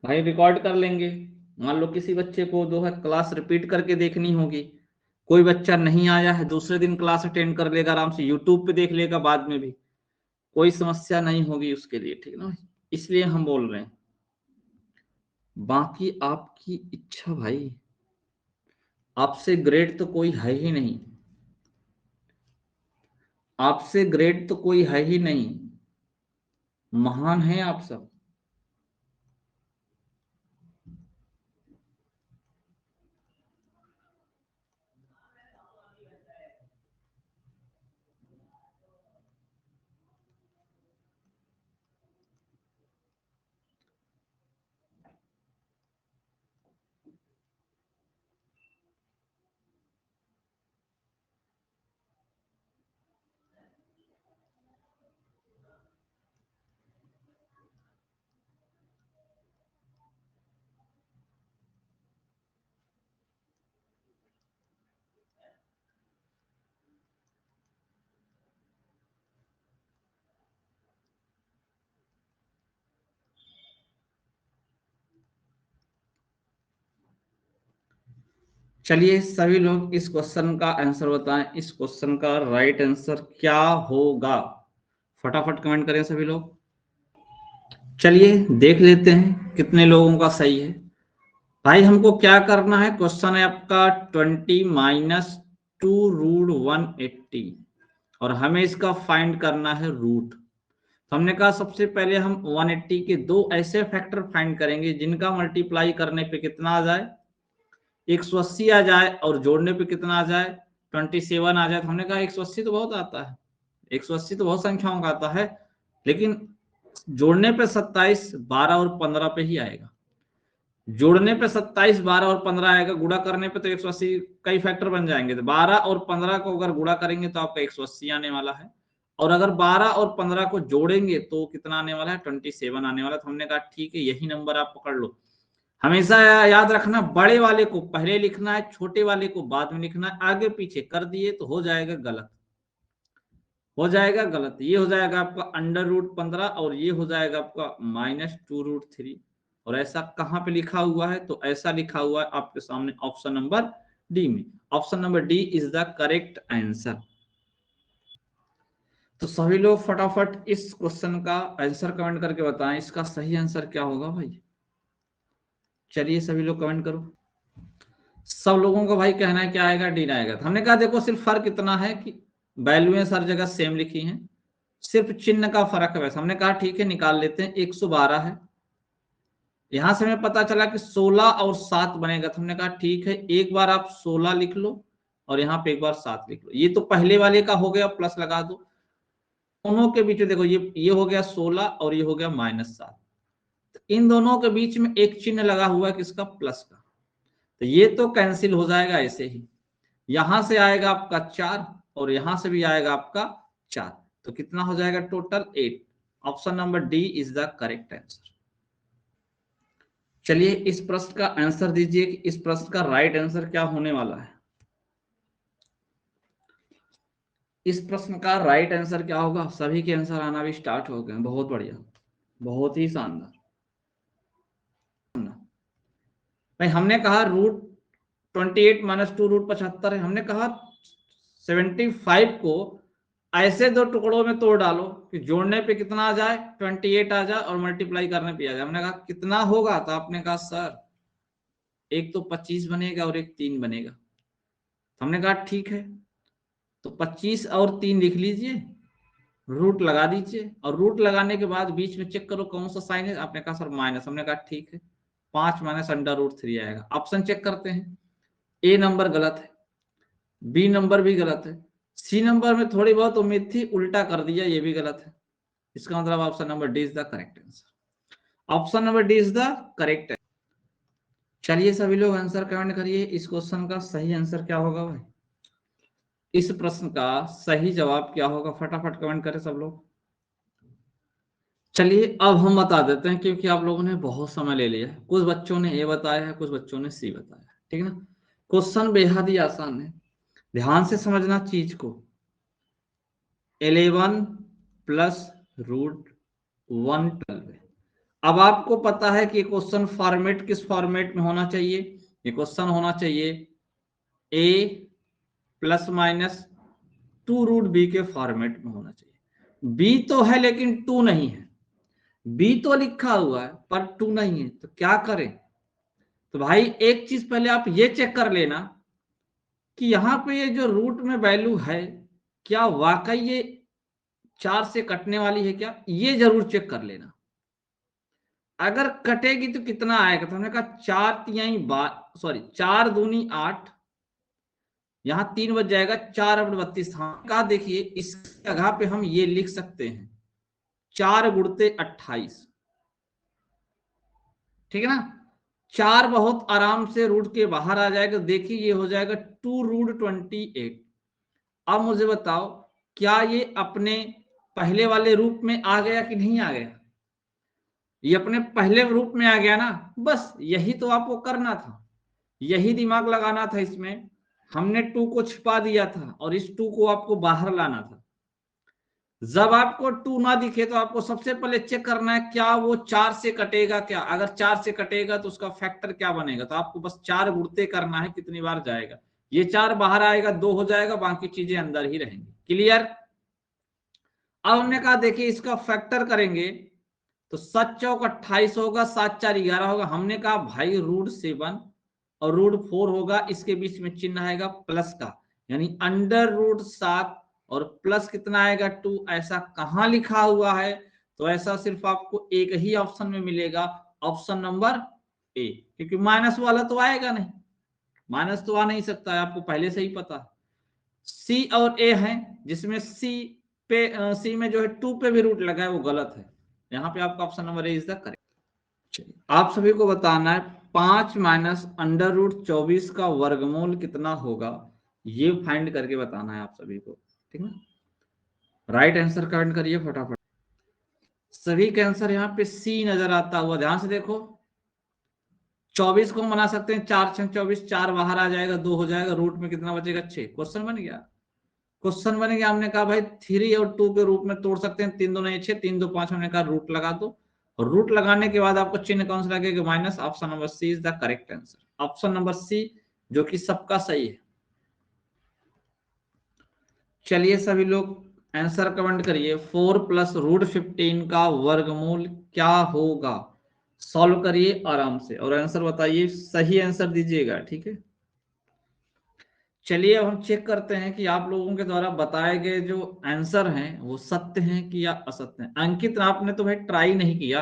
भाई रिकॉर्ड कर लेंगे, मान लो किसी बच्चे को जो है क्लास रिपीट करके देखनी होगी, कोई बच्चा नहीं आया है, दूसरे दिन क्लास अटेंड कर लेगा, आराम से यूट्यूब पे देख लेगा बाद में भी, कोई समस्या नहीं होगी उसके लिए, ठीक है ना। इसलिए हम बोल रहे हैं, बाकी आपकी इच्छा भाई, आपसे ग्रेड तो कोई है ही नहीं, आपसे ग्रेड तो कोई है ही नहीं, महान है आप सब। चलिए सभी लोग इस क्वेश्चन का आंसर बताएं, इस क्वेश्चन का राइट आंसर क्या होगा, फटाफट कमेंट करें सभी लोग। चलिए देख लेते हैं कितने लोगों का सही है। भाई हमको क्या करना है, क्वेश्चन है आपका 20 - 2 √180 और हमें इसका फाइंड करना है रूट। तो हमने कहा सबसे पहले हम 180 के दो ऐसे फैक्टर फाइंड करेंगे जिनका मल्टीप्लाई करने पे कितना आ जाए, 180 आ जाए, और जोड़ने पे कितना आ जाए, 27 आ जाए। तो हमने कहा 180 तो बहुत आता है, 180 तो बहुत संख्याओं का आता है, लेकिन जोड़ने पे 27 12 और 15 पे ही आएगा। जोड़ने पे 27 12 और 15 आएगा, गुणा करने पे तो 180 कई फैक्टर बन जाएंगे, तो 12 और 15 को अगर गुणा करेंगे तो आपका 180 आने वाला है, और अगर 12 और 15 को जोड़ेंगे तो कितना आने वाला है, 27 आने वाला है। तो हमने कहा ठीक है, यही नंबर आप पकड़ लो। हमेशा याद रखना, बड़े वाले को पहले लिखना है, छोटे वाले को बाद में लिखना है, आगे पीछे कर दिए तो हो जाएगा गलत, हो जाएगा गलत। ये हो जाएगा आपका √15 और ये हो जाएगा आपका -2√3। और ऐसा कहां पे लिखा हुआ है, तो ऐसा लिखा हुआ है आपके सामने ऑप्शन नंबर डी में। Option number D is the correct answer. तो सभी लोग फटाफट इस क्वेश्चन का आंसर कमेंट करके बताएं, इसका सही आंसर क्या होगा भाई। चलिए सभी लोग कमेंट करो। सब लोगों का भाई कहना है क्या आएगा, डी आएगा। तो हमने कहा देखो सिर्फ फर्क इतना है कि वैल्यूएं हर जगह सेम लिखी हैं, सिर्फ चिन्ह का फर्क है। वैसे हमने कहा ठीक है निकाल लेते हैं, 112 है। यहां से हमें पता चला कि 16 और 7 बनेगा, तो हमने कहा ठीक है एक बार आप 16 लिख लो और यहाँ पे एक बार 7 लिख लो। ये तो पहले वाले का हो गया, प्लस लगा दो। दोनों के बीच में देखो ये हो गया 16 और ये हो गया -7। तो इन दोनों के बीच में एक चिन्ह लगा हुआ है किसका, प्लस का। तो ये तो कैंसिल हो जाएगा ऐसे ही। यहां से आएगा आपका 4 और यहां से भी आएगा आपका 4, तो कितना हो जाएगा total 8। Option number D is the correct answer. चलिए इस प्रश्न का आंसर दीजिए कि इस प्रश्न का राइट आंसर क्या होने वाला है। इस प्रश्न का राइट आंसर क्या होगा। सभी के आंसर आना भी स्टार्ट हो गए, बहुत बढ़िया, बहुत ही शानदार। भाई हमने कहा √28 - 2 √75 है। हमने कहा 75 को ऐसे दो टुकड़ों में तोड़ डालो कि जोड़ने पे कितना आ जाए, 28 आ जाए और मल्टीप्लाई करने पे आ जाए। हमने कहा कितना होगा, तो आपने कहा सर एक तो 25 बनेगा और एक 3 बनेगा। तो हमने कहा ठीक है, तो 25 और 3 लिख लीजिए, रूट लगा दीजिए और रूट लगाने के बाद बीच में चेक करो कौन सा साइन है। आपने कहा सर माइनस। हमने कहा ठीक है, 5 - √3 आएगा। ऑप्शन चेक करते हैं, ए नंबर गलत है, बी नंबर भी गलत है, सी नंबर में थोड़ी बहुत उम्मीद थी, उल्टा कर दिया, ये भी गलत है। इसका मतलब option number D is the correct answer. Option number D is the correct. चलिए सभी लोग आंसर कमेंट करिए, इस क्वेश्चन का सही आंसर क्या होगा भाई। इस प्रश्न का सही जवाब क्या होगा, फटाफट कमेंट करें सब लोग। चलिए अब हम बता देते हैं, क्योंकि आप लोगों ने बहुत समय ले लिया है। कुछ बच्चों ने ए बताया है, कुछ बच्चों ने सी बताया है, ठीक है ना। क्वेश्चन बेहद ही आसान है, ध्यान से समझना चीज को। 11 + √112 है। अब आपको पता है कि क्वेश्चन फॉर्मेट किस फॉर्मेट में होना चाहिए। ये क्वेश्चन होना चाहिए a ± 2√b के फॉर्मेट में होना चाहिए। b तो है लेकिन 2 नहीं है, b तो लिखा हुआ है पर 2 नहीं है, तो क्या करें। तो भाई एक चीज पहले आप ये चेक कर लेना कि यहाँ पे ये जो रूट में वैल्यू है क्या वाकई ये 4 से कटने वाली है क्या, ये जरूर चेक कर लेना। अगर कटेगी तो कितना आएगा, तो हमने कहा 4 दूनी 8, यहां 3 बच जाएगा, 4/32। हाँ कहा देखिए इस जगह पे हम ये लिख सकते हैं 4 × 28, ठीक है ना। 4 बहुत आराम से रूट के बाहर आ जाएगा। देखिए ये हो जाएगा 2√28। अब मुझे बताओ क्या ये अपने पहले वाले रूप में आ गया कि नहीं आ गया। ये अपने पहले रूप में आ गया ना, बस यही तो आपको करना था, यही दिमाग लगाना था। इसमें हमने 2 को छिपा दिया था और इस 2 को आपको बाहर लाना था। जब आपको 2 ना दिखे तो आपको सबसे पहले चेक करना है क्या वो 4 से कटेगा क्या। अगर 4 से कटेगा तो उसका फैक्टर क्या बनेगा, तो आपको बस 4 गुणते करना है, कितनी बार जाएगा। ये 4 बाहर आएगा, 2 हो जाएगा, बाकी चीजें अंदर ही रहेंगी। क्लियर। अब हमने कहा देखिए इसका फैक्टर करेंगे तो 7 चौक 28 होगा, 7 4 11 होगा। हमने कहा भाई √7 और √4 होगा, इसके बीच में चिन्ह आएगा प्लस का, यानी √7 और प्लस कितना आएगा 2। ऐसा कहां लिखा हुआ है, तो ऐसा सिर्फ आपको एक ही ऑप्शन में मिलेगा, ऑप्शन नंबर ए। क्योंकि माइनस वाला तो आएगा नहीं, माइनस तो आ नहीं सकता है, आपको पहले से ही पता है। सी और ए है, जिसमें सी में जो है 2 पे भी रूट लगा है, वो गलत है। यहाँ पे आपका option number A is the correct. आप सभी को बताना है 5 - √24 का वर्गमूल कितना होगा, ये फाइंड करके बताना है आप सभी को, ठीक है। राइट आंसर कमेंट करिए फटाफट। सभी के आंसर यहाँ पे सी नजर आता हुआ, ध्यान से देखो। 24 को बना सकते हैं 4 × 24, 4 बाहर आ जाएगा, 2 हो जाएगा, रूट में कितना बचेगा 6। क्वेश्चन बन गया, क्वेश्चन बन गया। हमने कहा भाई 3 और 2 के रूप में तोड़ सकते हैं, 3 2 9 6, 3 2 5। हमने कहा रूट लगा दो, और रूट लगाने के बाद आपको चिन्ह कौन सा लगेगा, minus. Option number C is the correct answer. Option number C जो कि सबका सही है। चलिए सभी लोग आंसर कमेंट करिए। 4 + √15 का वर्गमूल क्या होगा। सॉल्व करिए आराम से और आंसर बताइए, सही आंसर दीजिएगा, ठीक है। चलिए अब हम चेक करते हैं कि आप लोगों के द्वारा बताए गए जो आंसर हैं वो सत्य हैं कि या असत्य हैं। अंकित, आपने तो भाई ट्राई नहीं किया,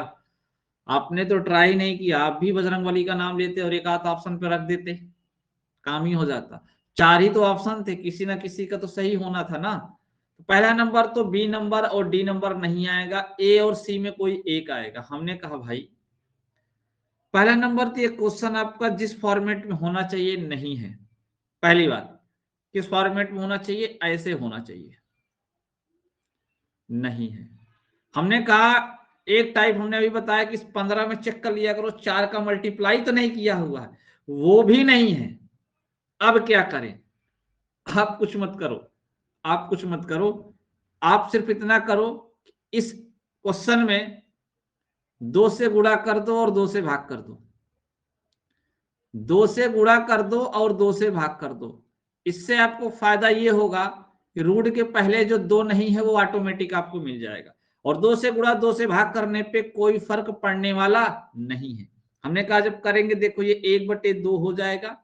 आपने तो ट्राई नहीं किया, आप भी बजरंगबली का नाम लेते और एक आध ऑप्शन पे रख देते, काम ही हो जाता। 4 ही तो ऑप्शन थे, किसी ना किसी का तो सही होना था ना। तो पहला नंबर तो बी नंबर और डी नंबर नहीं आएगा, ए और सी में कोई एक आएगा। हमने कहा भाई पहला नंबर तो ये क्वेश्चन आपका जिस फॉर्मेट में होना चाहिए नहीं है। पहली बात, किस फॉर्मेट में होना चाहिए, ऐसे होना चाहिए, नहीं है। हमने कहा एक टाइप हमने अभी बताया कि 15 में चेक कर लिया करो, 4 का मल्टीप्लाई तो नहीं किया हुआ है, वो भी नहीं है। अब क्या करें, आप कुछ मत करो, आप कुछ मत करो, आप सिर्फ इतना करो, इस क्वेश्चन में 2 से गुणा कर दो और 2 से भाग कर दो, 2 से गुणा कर दो और 2 से भाग कर दो। इससे आपको फायदा ये होगा कि रूट के पहले जो 2 नहीं है वो ऑटोमेटिक आपको मिल जाएगा, और 2 से गुणा 2 से भाग करने पे कोई फर्क पड़ने वाला नहीं है। हमने कहा जब करेंगे देखो ये 1/2 हो जाएगा,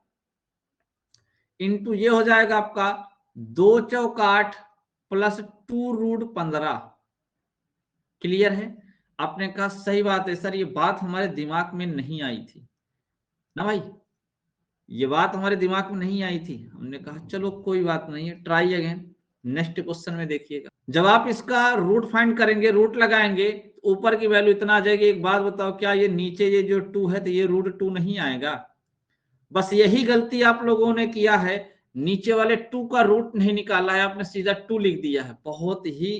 इंटू ये हो जाएगा आपका 2 चौक 8 प्लस 2√15। क्लियर है? आपने कहा सही बात है सर, ये बात हमारे दिमाग में नहीं आई थी ना भाई, ये बात हमारे दिमाग में नहीं आई थी। हमने कहा चलो कोई बात नहीं है, ट्राई अगेन, नेक्स्ट क्वेश्चन में देखिएगा। जब आप इसका रूट फाइंड करेंगे, रूट लगाएंगे, ऊपर की वैल्यू इतना आ जाएगी। एक बात बताओ, क्या ये नीचे ये जो 2 है तो ये √2 नहीं आएगा? बस यही गलती आप लोगों ने किया है, नीचे वाले 2 का रूट नहीं निकाला है, आपने सीधा 2 लिख दिया है। बहुत ही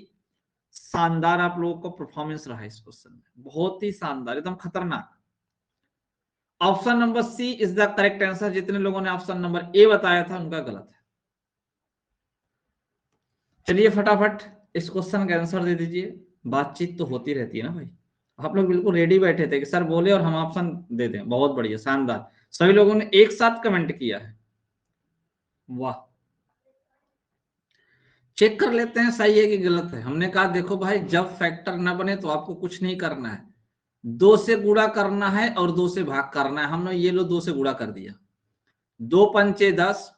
शानदार आप लोगों का परफॉर्मेंस रहा इस क्वेश्चन में, बहुत ही शानदार, एकदम खतरनाक। Option number C is the correct answer. जितने लोगों ने ऑप्शन नंबर ए बताया था उनका गलत है। चलिए फटाफट इस क्वेश्चन का आंसर दे दीजिए, बातचीत तो होती रहती है ना भाई। आप लोग बिल्कुल रेडी बैठे थे कि सर बोले और हम ऑप्शन दे दें, बहुत बढ़िया, शानदार, सभी लोगों ने एक साथ कमेंट किया है, वाह। चेक कर लेते हैं सही है कि गलत है। हमने कहा देखो भाई जब फैक्टर ना बने तो आपको कुछ नहीं करना है, 2 से गुणा करना है और 2 से भाग करना है। हमने ये लो 2 से गुणा कर दिया, 2 पंचे 10,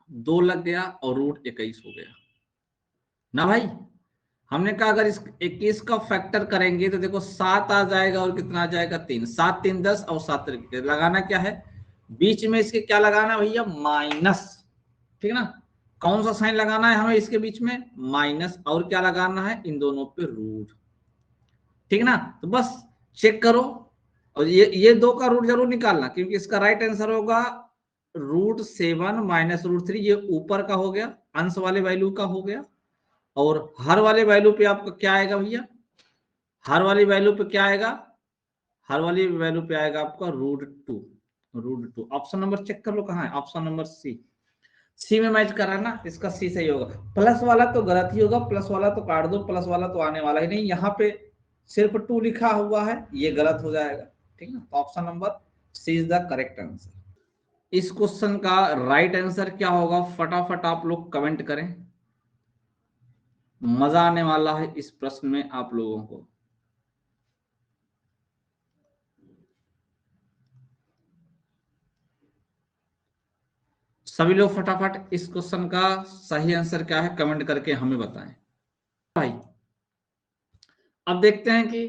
2 लग गया और √21 हो गया ना भाई। हमने कहा अगर इस 21 का फैक्टर करेंगे तो देखो 7 आ जाएगा और कितना आ जाएगा 3, 7 3 10 और 7 लगाना क्या है बीच में इसके, क्या लगाना भैया, माइनस, ठीक है ना। कौन सा साइन लगाना है हमें इसके बीच में, माइनस, और क्या लगाना है इन दोनों पे रूट, ठीक है ना। तो बस चेक करो, और ये 2 का रूट जरूर निकालना, क्योंकि इसका राइट आंसर होगा √7 माइनस √3। ये ऊपर का हो गया, अंश वाले वैल्यू का हो गया, और हर वाले वैल्यू पे आपका क्या आएगा भैया, हर वाली वैल्यू पे क्या आएगा, हर वाली वैल्यू पे आएगा आपका √2। √2 ऑप्शन नंबर चेक कर लो कहाँ है, ऑप्शन नंबर सी, सी में मैच करा ना, इसका सी सही होगा। प्लस वाला तो गलत ही होगा, प्लस वाला तो काट दो, प्लस वाला तो आने वाला ही नहीं, यहाँ पे सिर्फ 2 लिखा हुआ है, ये गलत हो जाएगा, ठीक है ना। तो option number C is the correct answer. इस क्वेश्चन का राइट आंसर क्या होगा, फटाफट आप लोग कमेंट करें, मजा आने वाला है इस प्रश्न में आप लोगों को। सभी लोग फटाफट इस क्वेश्चन का सही आंसर क्या है कमेंट करके हमें बताएं भाई। अब देखते हैं कि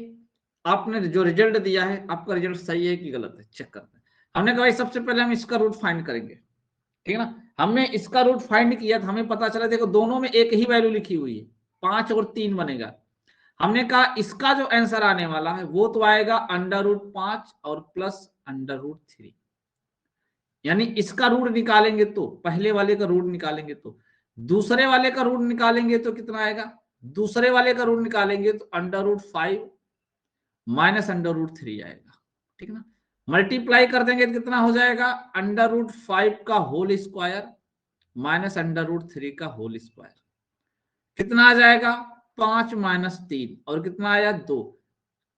आपने जो रिजल्ट दिया है आपका रिजल्ट सही है कि गलत है, चेक करते हैं। हमने कहा भाई सबसे पहले हम इसका रूट फाइंड करेंगे, ठीक है ना। हमने इसका रूट फाइंड किया तो हमें पता चला देखो दोनों में एक ही वैल्यू लिखी हुई है, 5 और 3 बनेगा। हमने कहा इसका जो आंसर आने वाला है वो तो आएगा √5 और प्लस √3, यानी इसका रूट निकालेंगे तो, पहले वाले का रूट निकालेंगे तो, दूसरे वाले का रूट निकालेंगे तो कितना आएगा, दूसरे वाले का रूट निकालेंगे तो √5 माइनस √3 आएगा, ठीक है ना। मल्टीप्लाई कर देंगे तो कितना हो जाएगा, √5 का होल स्क्वायर माइनस √3 का होल स्क्वायर, कितना आ जाएगा 5 माइनस 3, और कितना आया 2।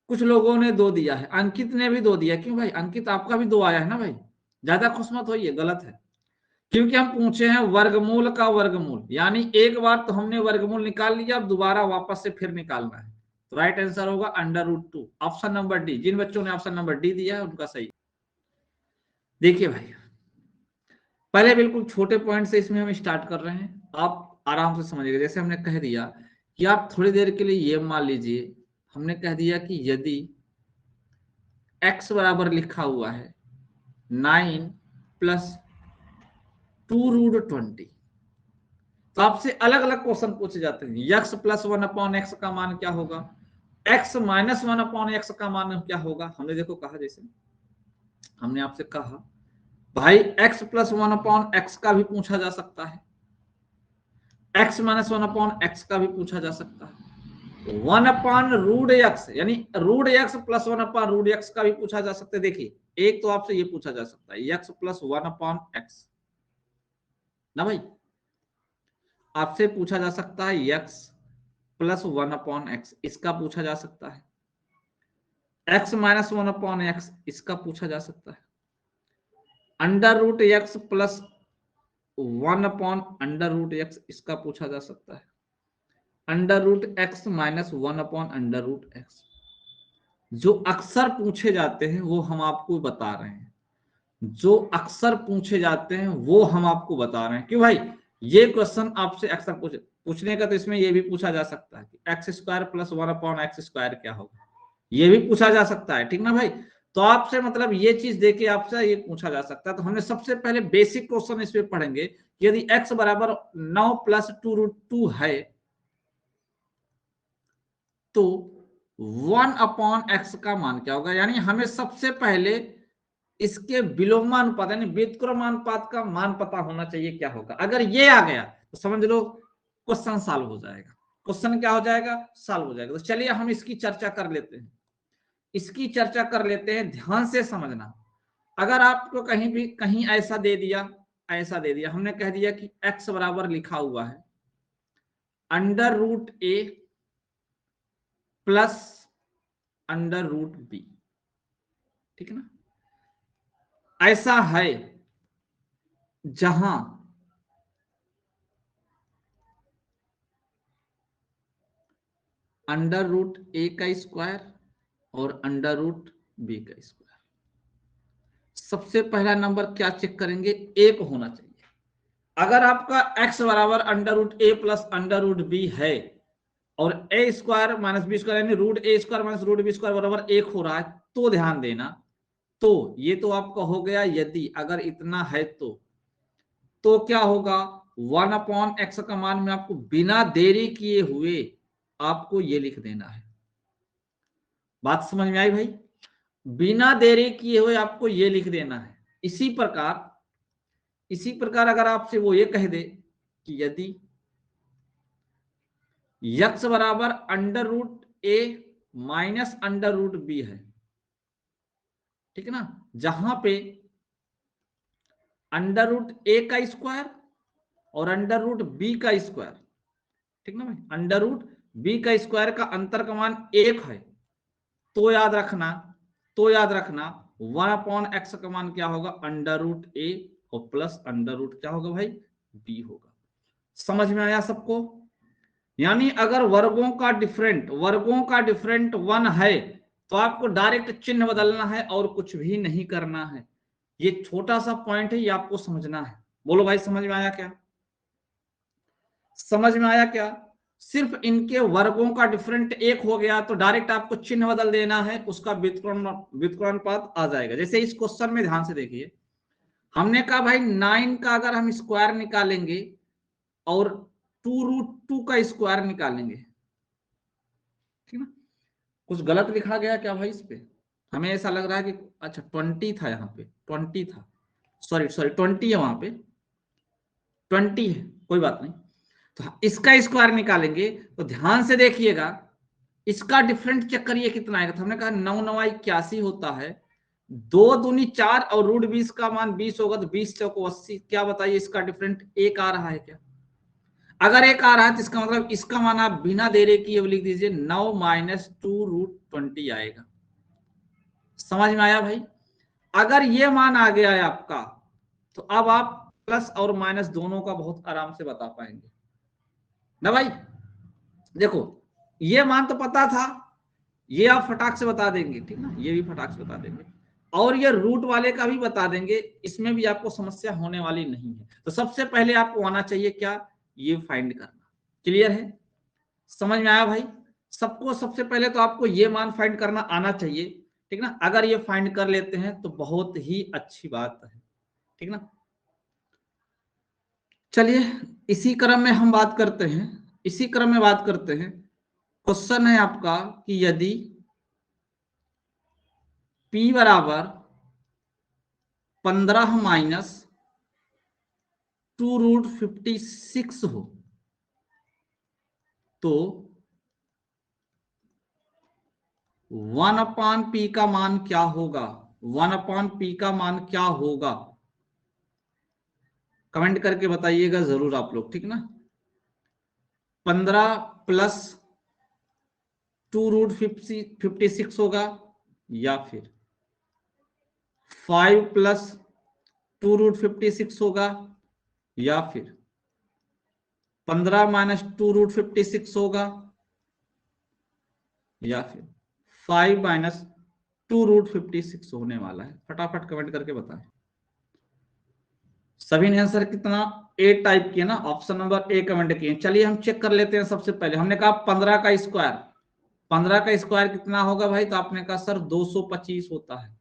कुछ लोगों ने 2 दिया है, अंकित ने भी 2 दिया, क्यों भाई अंकित आपका भी 2 आया है ना भाई, ज्यादा खुश मत होइए, गलत है। क्योंकि हम पूछे हैं वर्गमूल का वर्गमूल, यानी एक बार तो हमने वर्गमूल निकाल लिया, अब दोबारा वापस से फिर निकालना है। तो राइट आंसर होगा √2, ऑप्शन नंबर डी। जिन बच्चों ने ऑप्शन नंबर डी दिया है उनका सही। देखिए भाई पहले बिल्कुल छोटे पॉइंट से इसमें हम स्टार्ट कर रहे हैं, आप आराम से समझिएगा। जैसे हमने कह दिया कि आप थोड़ी देर के लिए ये मान लीजिए, हमने कह दिया कि यदि x बराबर लिखा हुआ है 9 प्लस 2√20, तो आपसे अलग अलग क्वेश्चन पूछे जाते हैं। x प्लस 1/x का मान क्या होगा, x माइनस 1/x का मान क्या होगा। हमने देखो कहा, जैसे हमने आपसे कहा भाई x प्लस 1/x का भी पूछा जा सकता है, x माइनस 1/x का भी पूछा जा सकता है, 1/√x यानी √x प्लस 1/√x का भी पूछा जा सकता है। देखिए, एक तो आपसे ये पूछा जा सकता है x प्लस 1/x ना भाई, आपसे पूछा जा सकता है x प्लस 1/x, इसका पूछा जा सकता है, x माइनस 1/x इसका पूछा जा सकता है, √x प्लस 1/√x इसका पूछा जा सकता है, √x माइनस 1/√x। जो अक्सर पूछे जाते हैं वो हम आपको बता रहे हैं, जो अक्सर पूछे जाते हैं वो हम आपको बता रहे हैं। क्यों भाई, ये क्वेश्चन आपसे अक्सर पूछने का, तो इसमें ये भी पूछा जा सकता है कि x² प्लस 1/x² क्या होगा, ये भी पूछा जा सकता है, ठीक ना भाई। तो आपसे मतलब ये चीज देके आपसे ये पूछा जा सकता है। तो हमने सबसे पहले बेसिक क्वेश्चन इसमें पढ़ेंगे, यदि x बराबर 9 प्लस 2√2 है तो 1/x का मान क्या होगा। यानी हमें सबसे पहले इसके विलोमानुपात यानी व्युत्क्रमानुपात का मान पता होना चाहिए क्या होगा। अगर ये आ गया तो समझ लो क्वेश्चन सॉल्व हो जाएगा। क्वेश्चन क्या हो जाएगा, सॉल्व हो जाएगा। तो चलिए हम इसकी चर्चा कर लेते हैं, इसकी चर्चा कर लेते हैं, ध्यान से समझना। अगर आपको कहीं भी कहीं ऐसा दे दिया, ऐसा दे दिया, हमने कह दिया कि x बराबर लिखा हुआ है √a प्लस √b, ठीक है ना। ऐसा है जहां √a का स्क्वायर और √b का स्क्वायर। सबसे पहला नंबर क्या चेक करेंगे, एक होना चाहिए। अगर आपका x बराबर √a प्लस √b है और a² माइनस b² यानी √a² माइनस √b² बराबर 1 हो रहा है, तो ध्यान देना, तो ये तो आपका हो गया यदि अगर इतना है तो क्या होगा 1/x का मान में आपको बिना देरी किए हुए आपको ये लिख देना है। बात समझ में आई भाई, बिना देरी किए हुए आपको ये लिख देना है। इसी प्रकार अगर आपसे वो ये कह दे कि यदि x बराबर √a माइनस √b है, ठीक है ना, जहां पे √a का स्क्वायर और √b का स्क्वायर, ठीक ना भाई, √b का स्क्वायर का अंतर का मान 1 है, तो याद रखना 1/x का मान क्या होगा √a और प्लस √ क्या होगा भाई, b होगा। समझ में आया सबको। यानी अगर वर्गों का डिफरेंट 1 है तो आपको डायरेक्ट चिन्ह बदलना है और कुछ भी नहीं करना है। ये छोटा सा पॉइंट है, ये आपको समझना है। बोलो भाई, समझ में आया क्या, समझ में आया क्या। सिर्फ इनके वर्गों का डिफरेंट 1 हो गया तो डायरेक्ट आपको चिन्ह बदल देना है, उसका व्युत्क्रमानुपात आ जाएगा। जैसे इस क्वेश्चन में ध्यान से देखिए, हमने कहा भाई 9 का अगर हम स्क्वायर निकालेंगे और 2√2 का स्क्वायर निकालेंगे, ठीक ना। कुछ गलत लिखा गया क्या भाई इस पे, हमें ऐसा लग रहा है कि अच्छा 20 था, यहाँ पे 20 था, सॉरी 20 है, वहां पे 20 है, कोई बात नहीं। तो इसका स्क्वायर निकालेंगे तो ध्यान से देखिएगा, इसका डिफरेंट चेक करिए कितना आएगा। तो हमने कहा 9 9 81 होता है, 2 दूनी 4 और √20 का मान 20 होगा, तो 20 चौको 80। क्या बताइए इसका डिफरेंट 1 आ रहा है क्या। अगर 1 आ रहा है तो इसका मतलब इसका मान आप बिना देरी किए लिख दीजिए 9 माइनस 2√20 आएगा। समझ में आया भाई। अगर ये मान आ गया है आपका तो अब आप प्लस और माइनस दोनों का बहुत आराम से बता पाएंगे ना भाई। देखो ये मान तो पता था, ये आप फटाक से बता देंगे, ठीक ना, ये भी फटाक से बता देंगे। और ये रूट वाले का भी बता देंगे, इसमें भी आपको समस्या होने वाली नहीं है। तो सबसे पहले आपको आना चाहिए क्या, ये फाइंड करना। क्लियर है, समझ में आया भाई? सबको सबसे पहले तो आपको ये मान फाइंड करना आना चाहिए, ठीक ना। अगर ये फाइंड कर लेते हैं तो बहुत ही अच्छी बात है, ठीक ना। चलिए इसी क्रम में हम बात करते हैं, इसी क्रम में बात करते हैं। क्वेश्चन है आपका कि यदि p बराबर 15 माइनस 2√56 हो तो 1/p का मान क्या होगा, 1/p का मान क्या होगा, कमेंट करके बताइएगा जरूर आप लोग, ठीक ना। 15 प्लस 2√56 होगा, या फिर 5 प्लस 2√56 होगा, या फिर 15 माइनस 2√56 होगा, या फिर 5 माइनस 2√56 होने वाला है। फटाफट कमेंट करके बताएं। सभी ने आंसर कितना ए टाइप किया ना, ऑप्शन नंबर ए कमेंट किए। चलिए हम चेक कर लेते हैं। सबसे पहले हमने कहा 15 का स्क्वायर, 15 का स्क्वायर कितना होगा भाई, तो आपने कहा सर 225 होता है।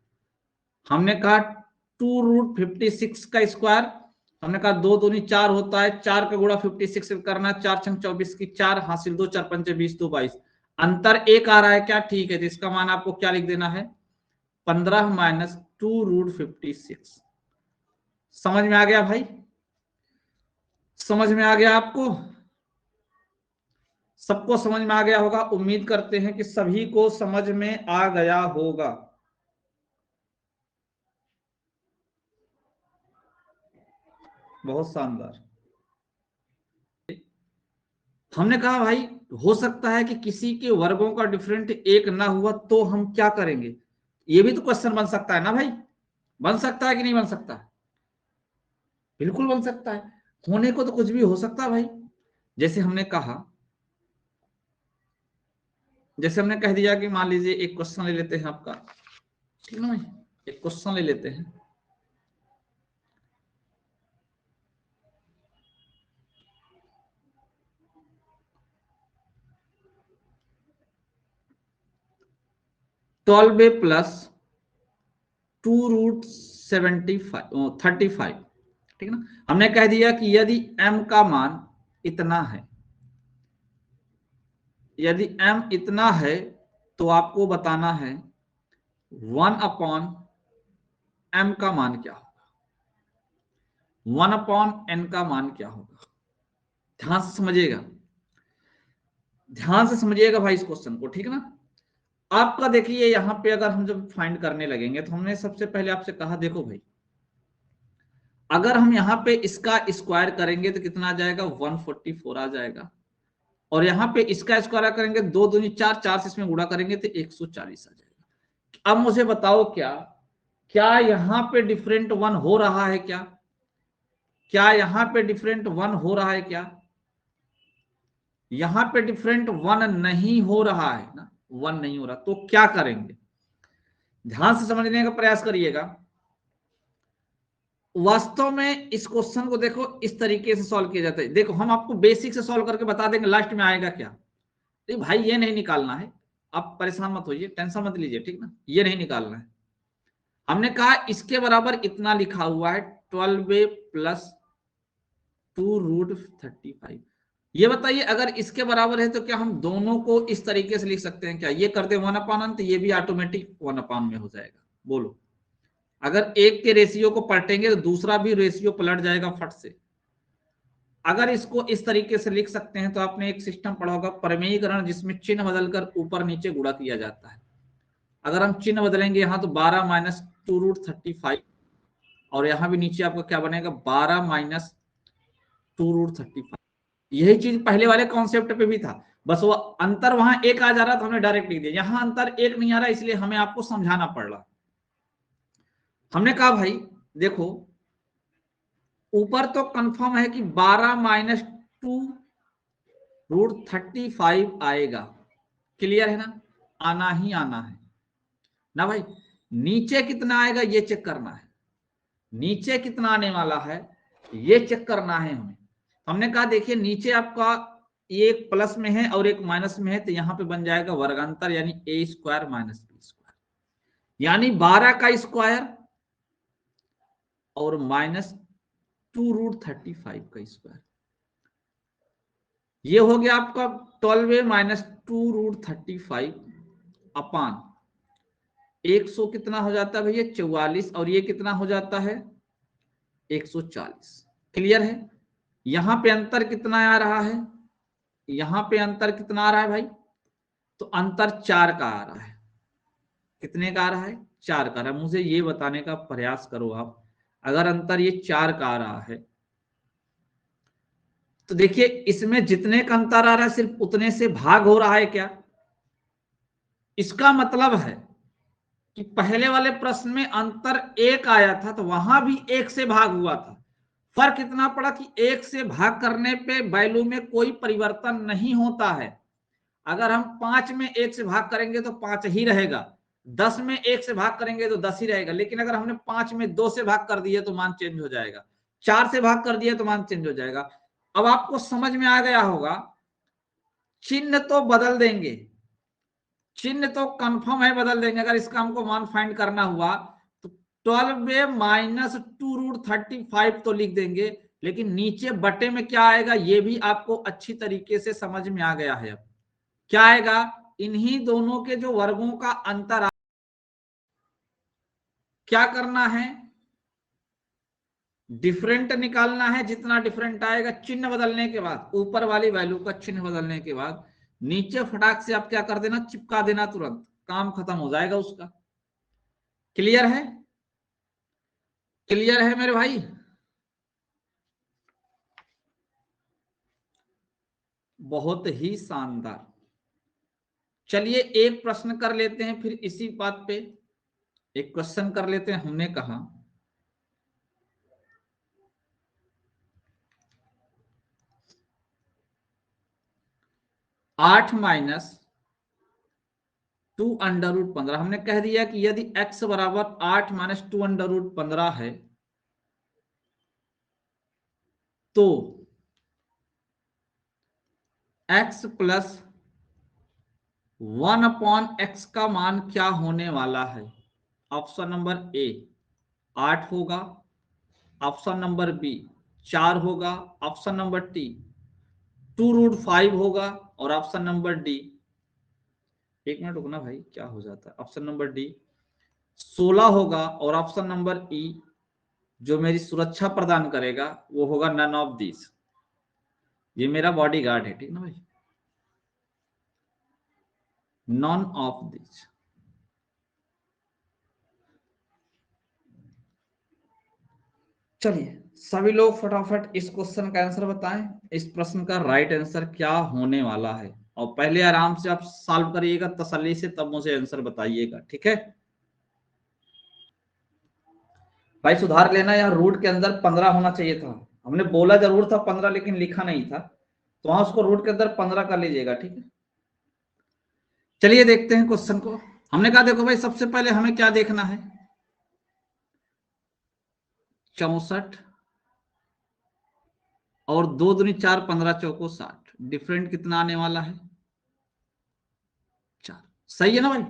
हमने कहा 2√56 का स्क्वायर, हमने कहा 2 दूनी 4 होता है, 4 का गुणा 56 करना, 4 छंग 24 की 4 हासिल 2 4 पंचे 20 2 22, अंतर एक आ रहा है क्या, ठीक है। तो इसका मान आपको क्या लिख देना है, 15 माइनस 2√56। समझ में आ गया भाई, समझ में आ गया आपको, सबको समझ में आ गया होगा। उम्मीद करते हैं कि सभी को समझ में आ गया होगा। बहुत शानदार। हमने कहा भाई हो सकता है कि किसी के वर्गों का डिफरेंट एक ना हुआ तो हम क्या करेंगे, ये भी तो क्वेश्चन बन सकता है ना भाई, बन सकता है कि नहीं बन सकता, बिल्कुल बन सकता है। होने को तो कुछ भी हो सकता है भाई। जैसे हमने कहा, जैसे हमने कह दिया कि मान लीजिए एक क्वेश्चन ले लेते हैं आपका, ठीक है ना भाई, एक क्वेश्चन ले लेते हैं। ट्वेल्व ए प्लस 2√35, ठीक ना। हमने कह दिया कि यदि m का मान इतना है, यदि m इतना है तो आपको बताना है 1/m का मान क्या होगा, 1/n का मान क्या होगा। ध्यान से समझिएगा, ध्यान से समझिएगा भाई इस क्वेश्चन को, ठीक है ना। आपका देखिए यहां पे अगर हम जब फाइंड करने लगेंगे तो हमने सबसे पहले आपसे कहा देखो भाई, अगर हम यहाँ पे इसका स्क्वायर करेंगे तो कितना आ जाएगा, 144 आ जाएगा। और यहाँ पे इसका स्क्वायर करेंगे 2 दूनी 4, 4 से इसमें गुणा करेंगे तो 140 आ जाएगा। अब मुझे बताओ क्या क्या यहाँ पे डिफरेंट वन हो रहा है क्या, क्या यहाँ पे डिफरेंट वन हो रहा है क्या, यहाँ पे डिफरेंट वन नहीं हो रहा है ना, वन नहीं हो रहा। तो क्या करेंगे, ध्यान से समझने का प्रयास करिएगा। वास्तव में इस क्वेश्चन को देखो इस तरीके से सॉल्व किया जाता है। देखो हम आपको बेसिक से सॉल्व करके बता देंगे, लास्ट में आएगा क्या। तो भाई ये नहीं निकालना है, आप परेशान मत होइए, टेंशन मत लीजिए, ठीक ना, ये नहीं निकालना है। हमने कहा इसके बराबर इतना लिखा हुआ है 12a प्लस 2√35। ये बताइए अगर इसके बराबर है तो क्या हम दोनों को इस तरीके से लिख सकते हैं क्या, ये कर दे 1/n तो ये भी ऑटोमेटिक 1/n में हो जाएगा। बोलो, अगर एक के रेशियो को पलटेंगे तो दूसरा भी रेशियो पलट जाएगा फट से। अगर इसको इस तरीके से लिख सकते हैं तो आपने एक सिस्टम पढ़ा होगा प्रमेयीकरण, जिसमें चिन्ह बदलकर ऊपर नीचे गुणा किया जाता है। अगर हम चिन्ह बदलेंगे यहाँ तो 12 माइनस 2√35, और यहाँ भी नीचे आपका क्या बनेगा 12 माइनस 2√35। यही चीज पहले वाले कॉन्सेप्ट पे भी था, बस वो अंतर वहां एक आ जा रहा था, हमने डायरेक्ट लिख दिया। यहाँ अंतर एक नहीं आ रहा, इसलिए हमें आपको समझाना पड़ रहा। हमने कहा भाई देखो ऊपर तो कंफर्म है कि 12 माइनस 2√35 आएगा, क्लियर है ना, आना ही आना है ना भाई। नीचे कितना आएगा ये चेक करना है, नीचे कितना आने वाला है ये चेक करना है हमें। हमने कहा देखिए नीचे आपका ये एक प्लस में है और एक माइनस में है, तो यहां पे बन जाएगा वर्गांतर यानी a square minus b square, यानी 12 का स्क्वायर और माइनस 2√35 का स्क्वायर। ये हो गया आपका 12a माइनस 2√35 अपान 100 कितना हो जाता है भैया 44, और ये कितना हो जाता है 140। क्लियर है। यहां पे अंतर कितना आ रहा है, यहां पे अंतर कितना आ रहा है भाई, तो अंतर 4 का आ रहा है। कितने का आ रहा है 4 का आ रहा है। मुझे ये बताने का प्रयास करो आप, अगर अंतर ये 4 का आ रहा है तो देखिए इसमें जितने का अंतर आ रहा है सिर्फ उतने से भाग हो रहा है क्या, इसका मतलब है कि पहले वाले प्रश्न में अंतर 1 आया था तो वहां भी 1 से भाग हुआ था। फर्क इतना पड़ा कि 1 से भाग करने पे वैल्यू में कोई परिवर्तन नहीं होता है। अगर हम 5 में 1 से भाग करेंगे तो 5 ही रहेगा, 10 में 1 से भाग करेंगे तो 10 ही रहेगा। लेकिन अगर हमने 5 में 2 से भाग कर दिए तो मान चेंज हो जाएगा, 4 से भाग कर दिए तो मान चेंज हो जाएगा। अब आपको समझ में आ गया होगा, चिन्ह तो बदल देंगे, चिन्ह तो कंफर्म है बदल देंगे। अगर इसका हमको मान फाइंड करना हुआ तो 12a माइनस 2√35 तो लिख देंगे, लेकिन नीचे बटे में क्या आएगा ये भी आपको अच्छी तरीके से समझ में आ गया है। अब क्या आएगा, इन्हीं दोनों के जो वर्गों का अंतर क्या करना है, डिफरेंट निकालना है। जितना डिफरेंट आएगा चिन्ह बदलने के बाद, ऊपर वाली वैल्यू का चिन्ह बदलने के बाद नीचे फटाक से आप क्या कर देना, चिपका देना, तुरंत काम खत्म हो जाएगा उसका। क्लियर है, क्लियर है मेरे भाई। बहुत ही शानदार। चलिए एक प्रश्न कर लेते हैं फिर इसी बात पे, एक क्वेश्चन कर लेते हैं। हमने कहा 8 माइनस 2√15, हमने कह दिया कि यदि x बराबर 8 माइनस 2√15 है तो x प्लस 1/x का मान क्या होने वाला है। ऑप्शन नंबर ए 8 होगा, ऑप्शन नंबर बी 4 होगा, ऑप्शन नंबर टी 2√5 होगा, और ऑप्शन नंबर डी, एक मिनट रुकना भाई क्या हो जाता है, ऑप्शन नंबर डी 16 होगा, और ऑप्शन नंबर ई जो मेरी सुरक्षा प्रदान करेगा वो होगा नन ऑफ दिस। ये मेरा बॉडी गार्ड है, ठीक ना भाई, नॉन ऑफ दिस। चलिए सभी लोग फटाफट इस क्वेश्चन का आंसर बताएं, इस प्रश्न का राइट आंसर क्या होने वाला है। और पहले आराम से आप सॉल्व करिएगा तसल्ली से, तब मुझे आंसर बताइएगा, ठीक है भाई। सुधार लेना, यार रूट के अंदर 15 होना चाहिए था, हमने बोला जरूर था 15 लेकिन लिखा नहीं था, तो वहां उसको रूट के अंदर 15 कर लीजिएगा, ठीक है। चलिए देखते हैं क्वेश्चन को। हमने कहा देखो भाई सबसे पहले हमें क्या देखना है, 64 और 2 दूनी 4, 15 चौको 60, डिफरेंट कितना आने वाला है 4। सही है ना भाई,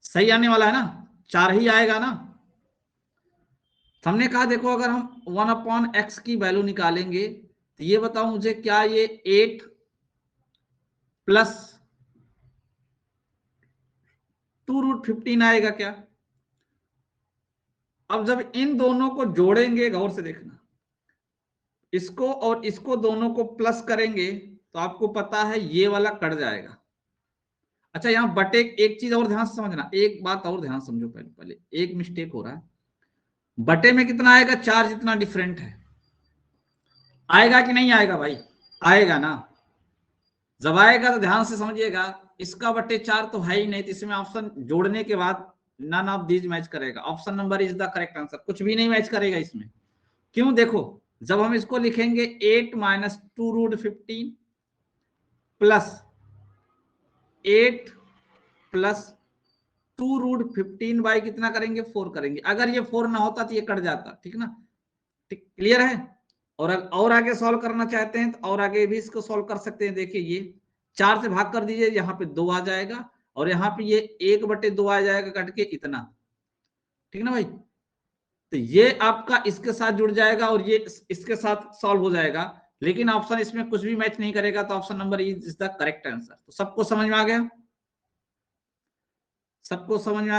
सही आने वाला है ना, 4 ही आएगा ना। तो हमने कहा देखो अगर हम 1/x की वैल्यू निकालेंगे तो ये बताओ मुझे क्या ये 8 प्लस 2√15 आएगा क्या। अब जब इन दोनों को जोड़ेंगे, गौर से देखना, इसको और इसको दोनों को प्लस करेंगे तो आपको पता है ये वाला कट जाएगा। अच्छा यहाँ बटे, एक चीज और ध्यान से समझना, एक बात और ध्यान समझो, पहले पहले एक मिस्टेक हो रहा है। बटे में कितना आएगा 4, जितना डिफरेंट है आएगा कि नहीं आएगा भाई, आएगा ना। जब आएगा तो ध्यान से समझिएगा, इसका बटे 4 तो है ही नहीं, तो इसमें ऑप्शन जोड़ने के बाद नन ऑफ दीज मैच करेगा। Option number is the correct answer, कुछ भी नहीं मैच करेगा इसमें। क्यों, देखो जब हम इसको लिखेंगे 8 माइनस 2√15 प्लस 8 प्लस 2√15 बाई कितना करेंगे 4 करेंगे। अगर ये 4 ना होता तो ये कट जाता, ठीक ना, ठीक क्लियर है। और आगे सॉल्व करना चाहते हैं तो और आगे भी इसको सॉल्व कर सकते हैं। देखिए ये 4 से भाग कर दीजिए, यहाँ पे 2 आ जाएगा और यहाँ पे ये 1/2 आ जाएगा कट के इतना, ठीक ना भाई। तो ये आपका इसके साथ जुड़ जाएगा और ये इसके साथ सॉल्व हो जाएगा, लेकिन ऑप्शन इसमें कुछ भी मैच नहीं करेगा, तो option number is the correct answer. तो सबको समझ में आ गया, सबको समझ में